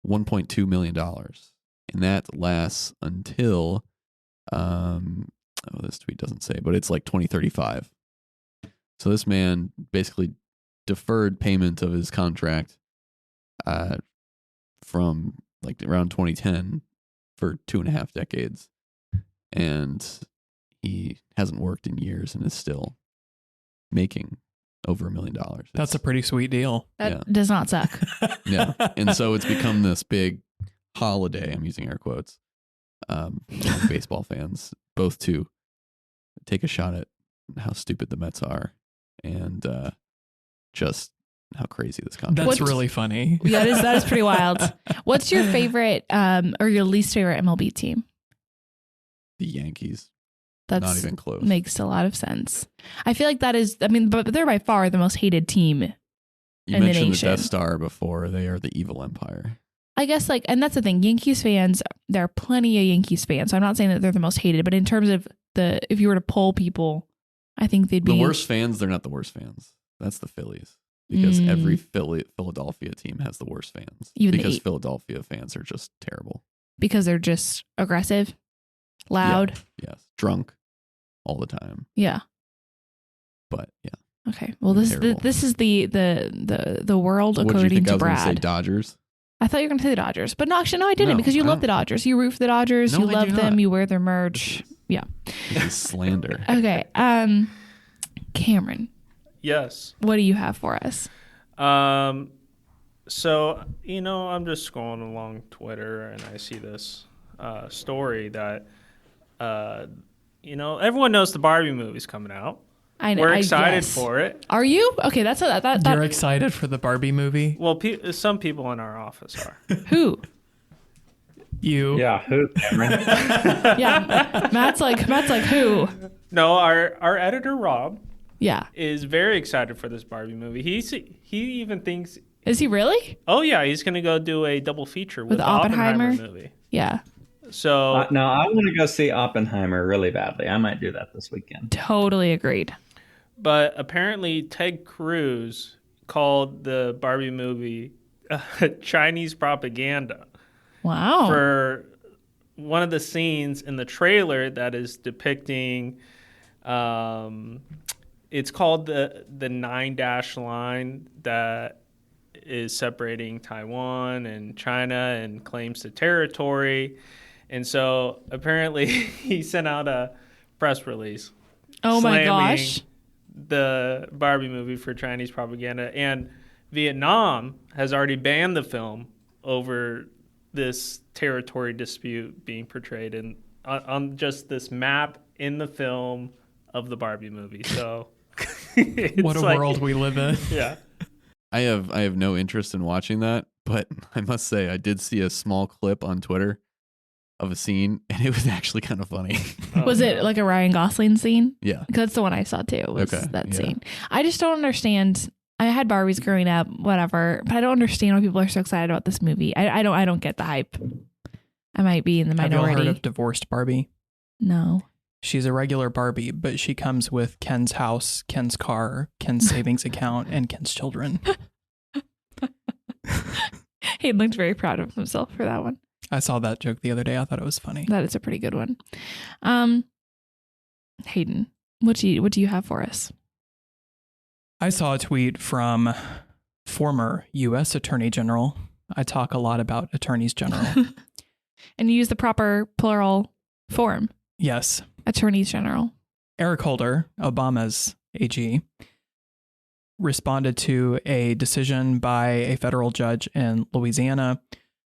$1.2 million. And that lasts until, this tweet doesn't say, but it's like 2035. So this man basically deferred payment of his contract from like around 2010 for 2.5 decades, and he hasn't worked in years and is still making over $1 million. That's a pretty sweet deal. That does not suck. Yeah. And so it's become this big holiday, I'm using air quotes, among baseball fans, both to take a shot at how stupid the Mets are and just how crazy this contract That's is. really funny. that is pretty wild. What's your favorite or your least favorite MLB team? The Yankees. That's Not even close. Makes a lot of sense. I feel like that is, I mean, but they're by far the most hated team You in the mentioned the nation. Death Star before. They are the evil empire. I guess and that's the thing. Yankees fans, there are plenty of Yankees fans. So I'm not saying that they're the most hated, but in terms of if you were to poll people, I think they'd be The worst fans, they're not the worst fans. That's the Phillies. Because every Mm. Philadelphia team has the worst fans. Even the because eight. Philadelphia fans are just terrible. because they're just aggressive, loud. Yes. Drunk all the time. Yeah. But yeah. Okay. Well, this Terrible. this is the world What did you according think I to was going to say? Brad. Dodgers? I thought you were going to say the Dodgers, but no, actually, no, I didn't No, because you I love don't- the Dodgers. You root for the Dodgers. No, You I love do them. not. You wear their merch. Yeah. This is slander. Okay. Cameron, Yes. what do you have for us? So, I'm just scrolling along Twitter and I see this story that, everyone knows the Barbie movie's coming out. I know. We're excited yes. for it. Are you? Okay, that's that. You're excited for the Barbie movie? Well, some people in our office are. Who? You? Yeah, who, Cameron? Yeah, Matt's like who? No, our editor, Rob, Yeah, is very excited for this Barbie movie. He even thinks, is he really? oh, yeah, he's going to go do a double feature with With the Oppenheimer Oppenheimer? movie. Yeah, So, No, I want to go see Oppenheimer really badly. I might do that this weekend. totally agreed. but apparently Ted Cruz called the Barbie movie Chinese propaganda Wow. for one of the scenes in the trailer that is depicting, it's called the 9-dash line that is separating Taiwan and China and claims the territory. And so apparently he sent out a press release. Oh my slamming gosh. The Barbie movie for Chinese propaganda. And Vietnam has already banned the film over this territory dispute being portrayed on just this map in the film of the Barbie movie. So What a world we live in. Yeah. I have no interest in watching that, but I must say I did see a small clip on Twitter of a scene, and it was actually kind of funny. Was it like a Ryan Gosling scene? Yeah. 'Cause that's the one I saw too. Was Okay, that yeah. scene? I just don't understand. I had Barbies growing up, whatever, but I don't understand why people are so excited about this movie. I don't get the hype. I might be in the Have you all minority. heard of Divorced Barbie? No. She's a regular Barbie, but she comes with Ken's house, Ken's car, Ken's savings account, and Ken's children. He looked very proud of himself for that one. I saw that joke the other day. I thought it was funny. That is a pretty good one. Hayden, what do you have for us? I saw a tweet from former U.S. Attorney General. I talk a lot about attorneys general. And you use the proper plural form, Yes. attorneys general. Eric Holder, Obama's AG, responded to a decision by a federal judge in Louisiana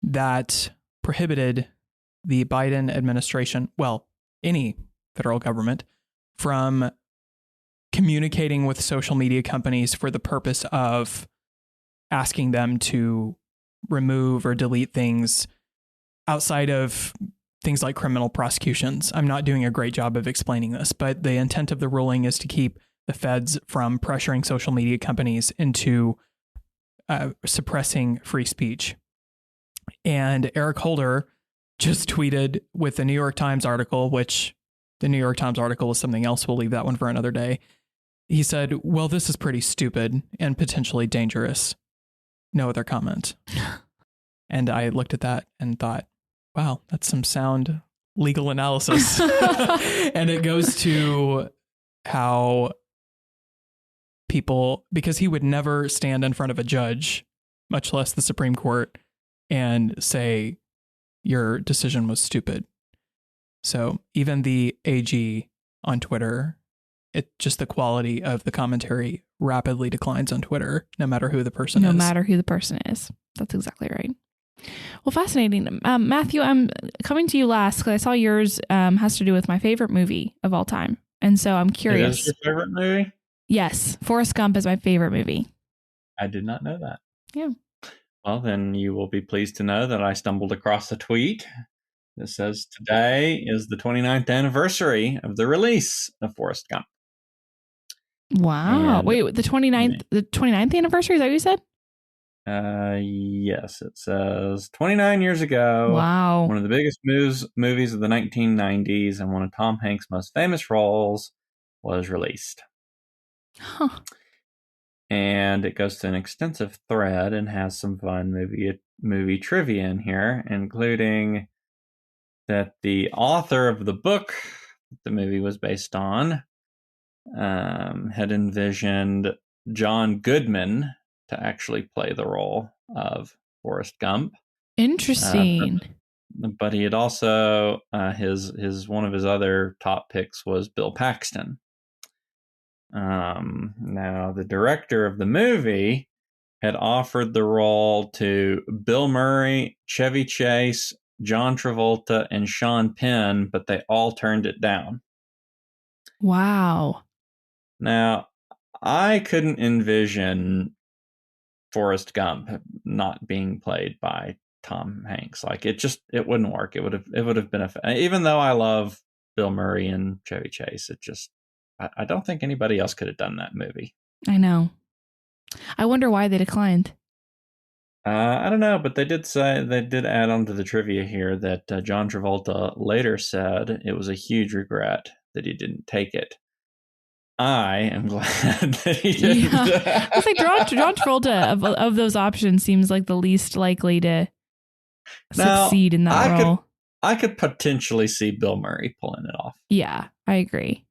that prohibited the Biden administration, well, any federal government, from communicating with social media companies for the purpose of asking them to remove or delete things outside of things like criminal prosecutions. I'm not doing a great job of explaining this, but the intent of the ruling is to keep the feds from pressuring social media companies into suppressing free speech. And Eric Holder just tweeted with the New York Times article, which the New York Times article was something else. We'll leave that one for another day. He said, well, this is pretty stupid and potentially dangerous. No other comment. And I looked at that and thought, wow, that's some sound legal analysis. And it goes to how people, because he would never stand in front of a judge, much less the Supreme Court, and say, your decision was stupid. So even the AG on Twitter, just the quality of the commentary rapidly declines on Twitter, no matter who the person is. No matter who the person is. That's exactly right. Well, fascinating. Matthew, I'm coming to you last because I saw yours has to do with my favorite movie of all time. And so I'm curious. It is your favorite movie? Yes. Forrest Gump is my favorite movie. I did not know that. Yeah. Well, then you will be pleased to know that I stumbled across a tweet that says today is the 29th anniversary of the release of Forrest Gump. Wow. And wait, the 29th anniversary, is that what you said? Yes, it says 29 years ago. Wow. One of the biggest movies of the 1990s and one of Tom Hanks' most famous roles was released. Huh. And it goes to an extensive thread and has some fun movie trivia in here, including that the author of the book the movie was based on had envisioned John Goodman to actually play the role of Forrest Gump. Interesting. But he had also his one of his other top picks was Bill Paxton. Now the director of the movie had offered the role to Bill Murray, Chevy Chase, John Travolta, and Sean Penn, but they all turned it down. Wow. Now, I couldn't envision Forrest Gump not being played by Tom Hanks. Like it wouldn't work. It would have been even though I love Bill Murray and Chevy Chase, I don't think anybody else could have done that movie. I know. I wonder why they declined. I don't know, but they did add on to the trivia here that John Travolta later said it was a huge regret that he didn't take it. I am glad that he didn't. Yeah. It's like John Travolta of those options seems like the least likely to succeed in that role. I could potentially see Bill Murray pulling it off. Yeah, I agree.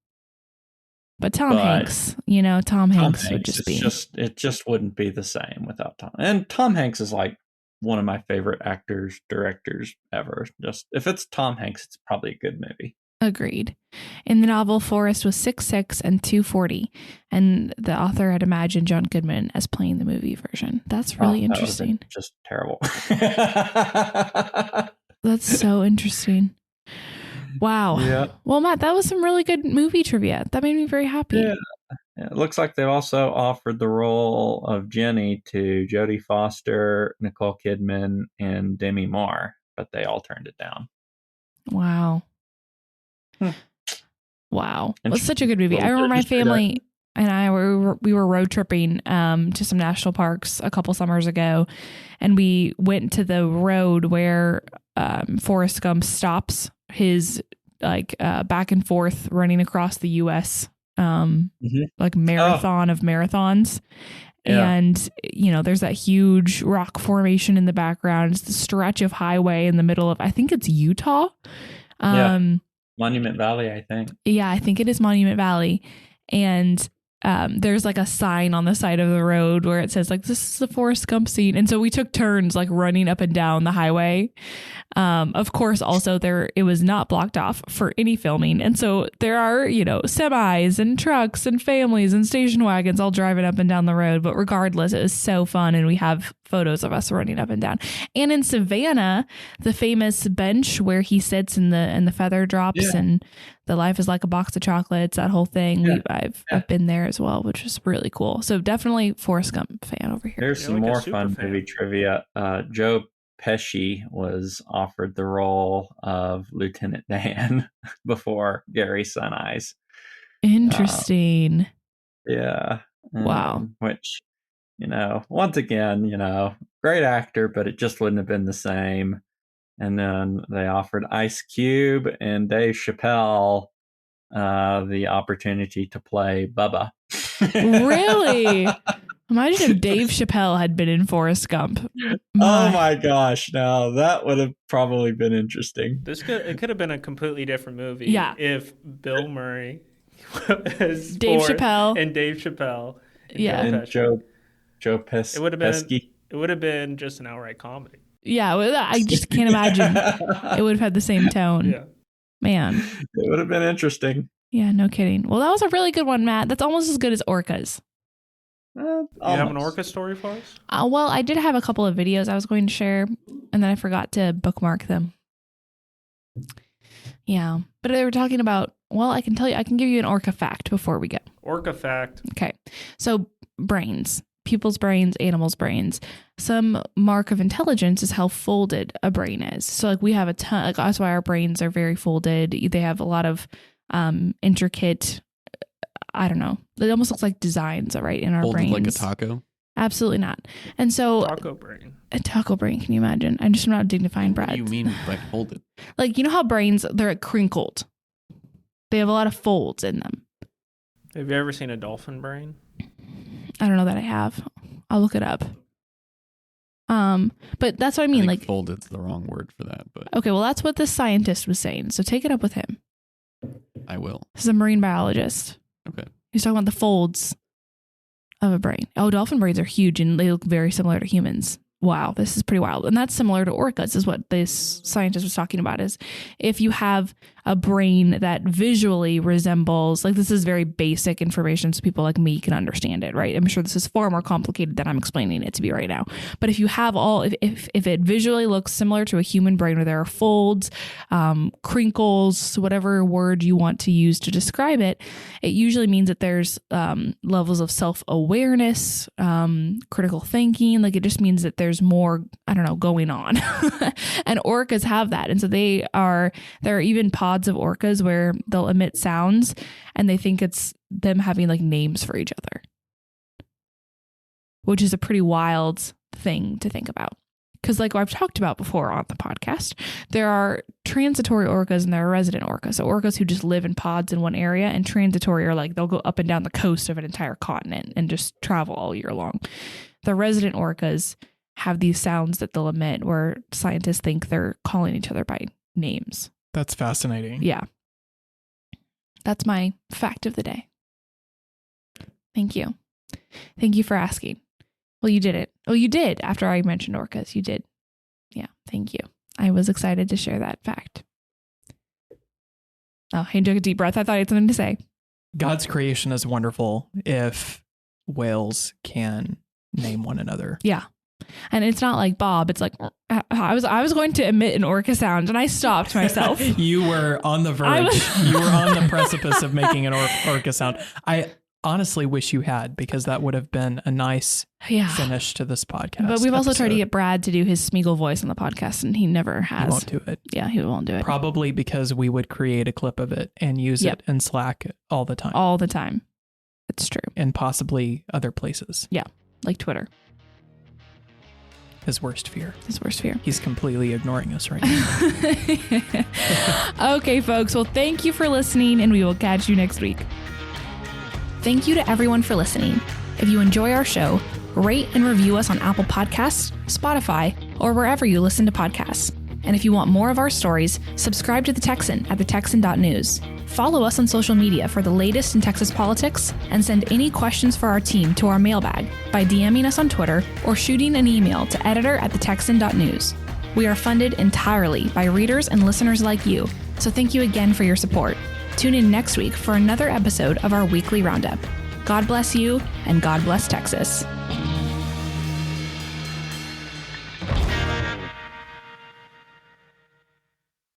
But Tom Hanks would just be. It just wouldn't be the same without Tom. And Tom Hanks is like one of my favorite actors, directors ever. Just if it's Tom Hanks, it's probably a good movie. Agreed. In the novel, Forrest was 6'6" and 240, and the author had imagined John Goodman as playing the movie version. That's really interesting. Just terrible. That's so interesting. Wow. Yeah. Well, Matt, that was some really good movie trivia. That made me very happy. Yeah. It looks like they also offered the role of Jenny to Jodie Foster, Nicole Kidman, and Demi Moore, but they all turned it down. Wow. Wow. It was such a good movie. I remember my family and I we were road tripping to some national parks a couple summers ago, and we went to the road where Forrest Gump stops his back and forth running across the U.S. Like marathon of marathons. Yeah. And, there's that huge rock formation in the background. It's the stretch of highway in the middle of, I think it's Utah. Monument Valley, I think. Yeah, I think it is Monument Valley. And there's like a sign on the side of the road where it says like, this is the Forrest Gump scene. And so we took turns like running up and down the highway. Of course, also it was not blocked off for any filming. And so there are, semis and trucks and families and station wagons all driving up and down the road. But regardless, it was so fun. And we have photos of us running up and down. And in Savannah, the famous bench where he sits and the feather drops and the life is like a box of chocolates, that whole thing. Yeah. I've been there as well, which is really cool. So definitely Forrest Gump fan over here. There's some more fun movie trivia. Joe Pesci was offered the role of Lieutenant Dan before Gary Sinise. Interesting. Yeah. Wow. Which, once again, great actor, but it just wouldn't have been the same. And then they offered Ice Cube and Dave Chappelle the opportunity to play Bubba. Really? Imagine if Dave Chappelle had been in Forrest Gump. Oh my gosh! Now that would have probably been interesting. It could have been a completely different movie. Yeah. If Bill Murray was Dave Chappelle and Dave Chappelle. And Joe Pesci. It would have been just an outright comedy. Yeah, I just can't imagine it would have had the same tone. Yeah. Man. It would have been interesting. Yeah, no kidding. Well, that was a really good one, Matt. That's almost as good as orcas. You have an orca story for us? Well, I did have a couple of videos I was going to share, and then I forgot to bookmark them. Yeah, but they were talking about, well, I can give you an orca fact before we go. Orca fact. Okay, so brains, people's brains, animals' brains. Some mark of intelligence is how folded a brain is. So like we have a ton, like that's why our brains are very folded. They have a lot of intricate, I don't know. It almost looks like designs, right, in our Folded brains. like a taco? Absolutely not. And so Taco brain. a taco brain, can you imagine? I'm just not dignifying bread. What do you mean like folded? Like, you know how brains, they're crinkled. They have a lot of folds in them. Have you ever seen a dolphin brain? I don't know that I have. I'll look it up. But that's what I mean. I think Like, folded's the wrong word for that, but okay, well, that's what this scientist was saying. So take it up with him. I will. This is a marine biologist. Okay. He's talking about the folds of a brain. Oh, dolphin brains are huge and they look very similar to humans. Wow, this is pretty wild. And that's similar to orcas, is what this scientist was talking about, is if you have a brain that visually resembles, like this is very basic information so people like me can understand it, right? I'm sure this is far more complicated than I'm explaining it to be right now. But if you have if it visually looks similar to a human brain where there are folds, crinkles, whatever word you want to use to describe it, it usually means that there's levels of self-awareness, critical thinking. Like it just means that there's more, I don't know, going on. And orcas have that. And so there are even pods of orcas where they'll emit sounds and they think it's them having like names for each other, which is a pretty wild thing to think about. Because like I've talked about before on the podcast, there are transitory orcas and there are resident orcas. So orcas who just live in pods in one area, and transitory are like they'll go up and down the coast of an entire continent and just travel all year long. The resident orcas have these sounds that they'll emit where scientists think they're calling each other by names. That's fascinating. Yeah. That's my fact of the day. Thank you. Thank you for asking. Well, you did it. Oh, you did. After I mentioned orcas, you did. Yeah. Thank you. I was excited to share that fact. Oh, he took a deep breath. I thought he had something to say. God's creation is wonderful if whales can name one another. Yeah. And it's not like Bob. It's like I was going to emit an orca sound and I stopped myself. You were on the verge. You were on the precipice of making an orca sound. I honestly wish you had, because that would have been a nice finish to this podcast. But we've also tried to get Brad to do his Smeagol voice on the podcast, and he never has. He won't do it. Yeah, he won't do it. Probably because we would create a clip of it and use it in Slack all the time. All the time. It's true. And possibly other places. Yeah, like Twitter. His worst fear. His worst fear. He's completely ignoring us right now. Okay, folks. Well, thank you for listening, and we will catch you next week. Thank you to everyone for listening. If you enjoy our show, rate and review us on Apple Podcasts, Spotify, or wherever you listen to podcasts. And if you want more of our stories, subscribe to The Texan at thetexan.news. Follow us on social media for the latest in Texas politics, and send any questions for our team to our mailbag by DMing us on Twitter or shooting an email to editor@thetexan.news. We are funded entirely by readers and listeners like you, so thank you again for your support. Tune in next week for another episode of our weekly roundup. God bless you, and God bless Texas.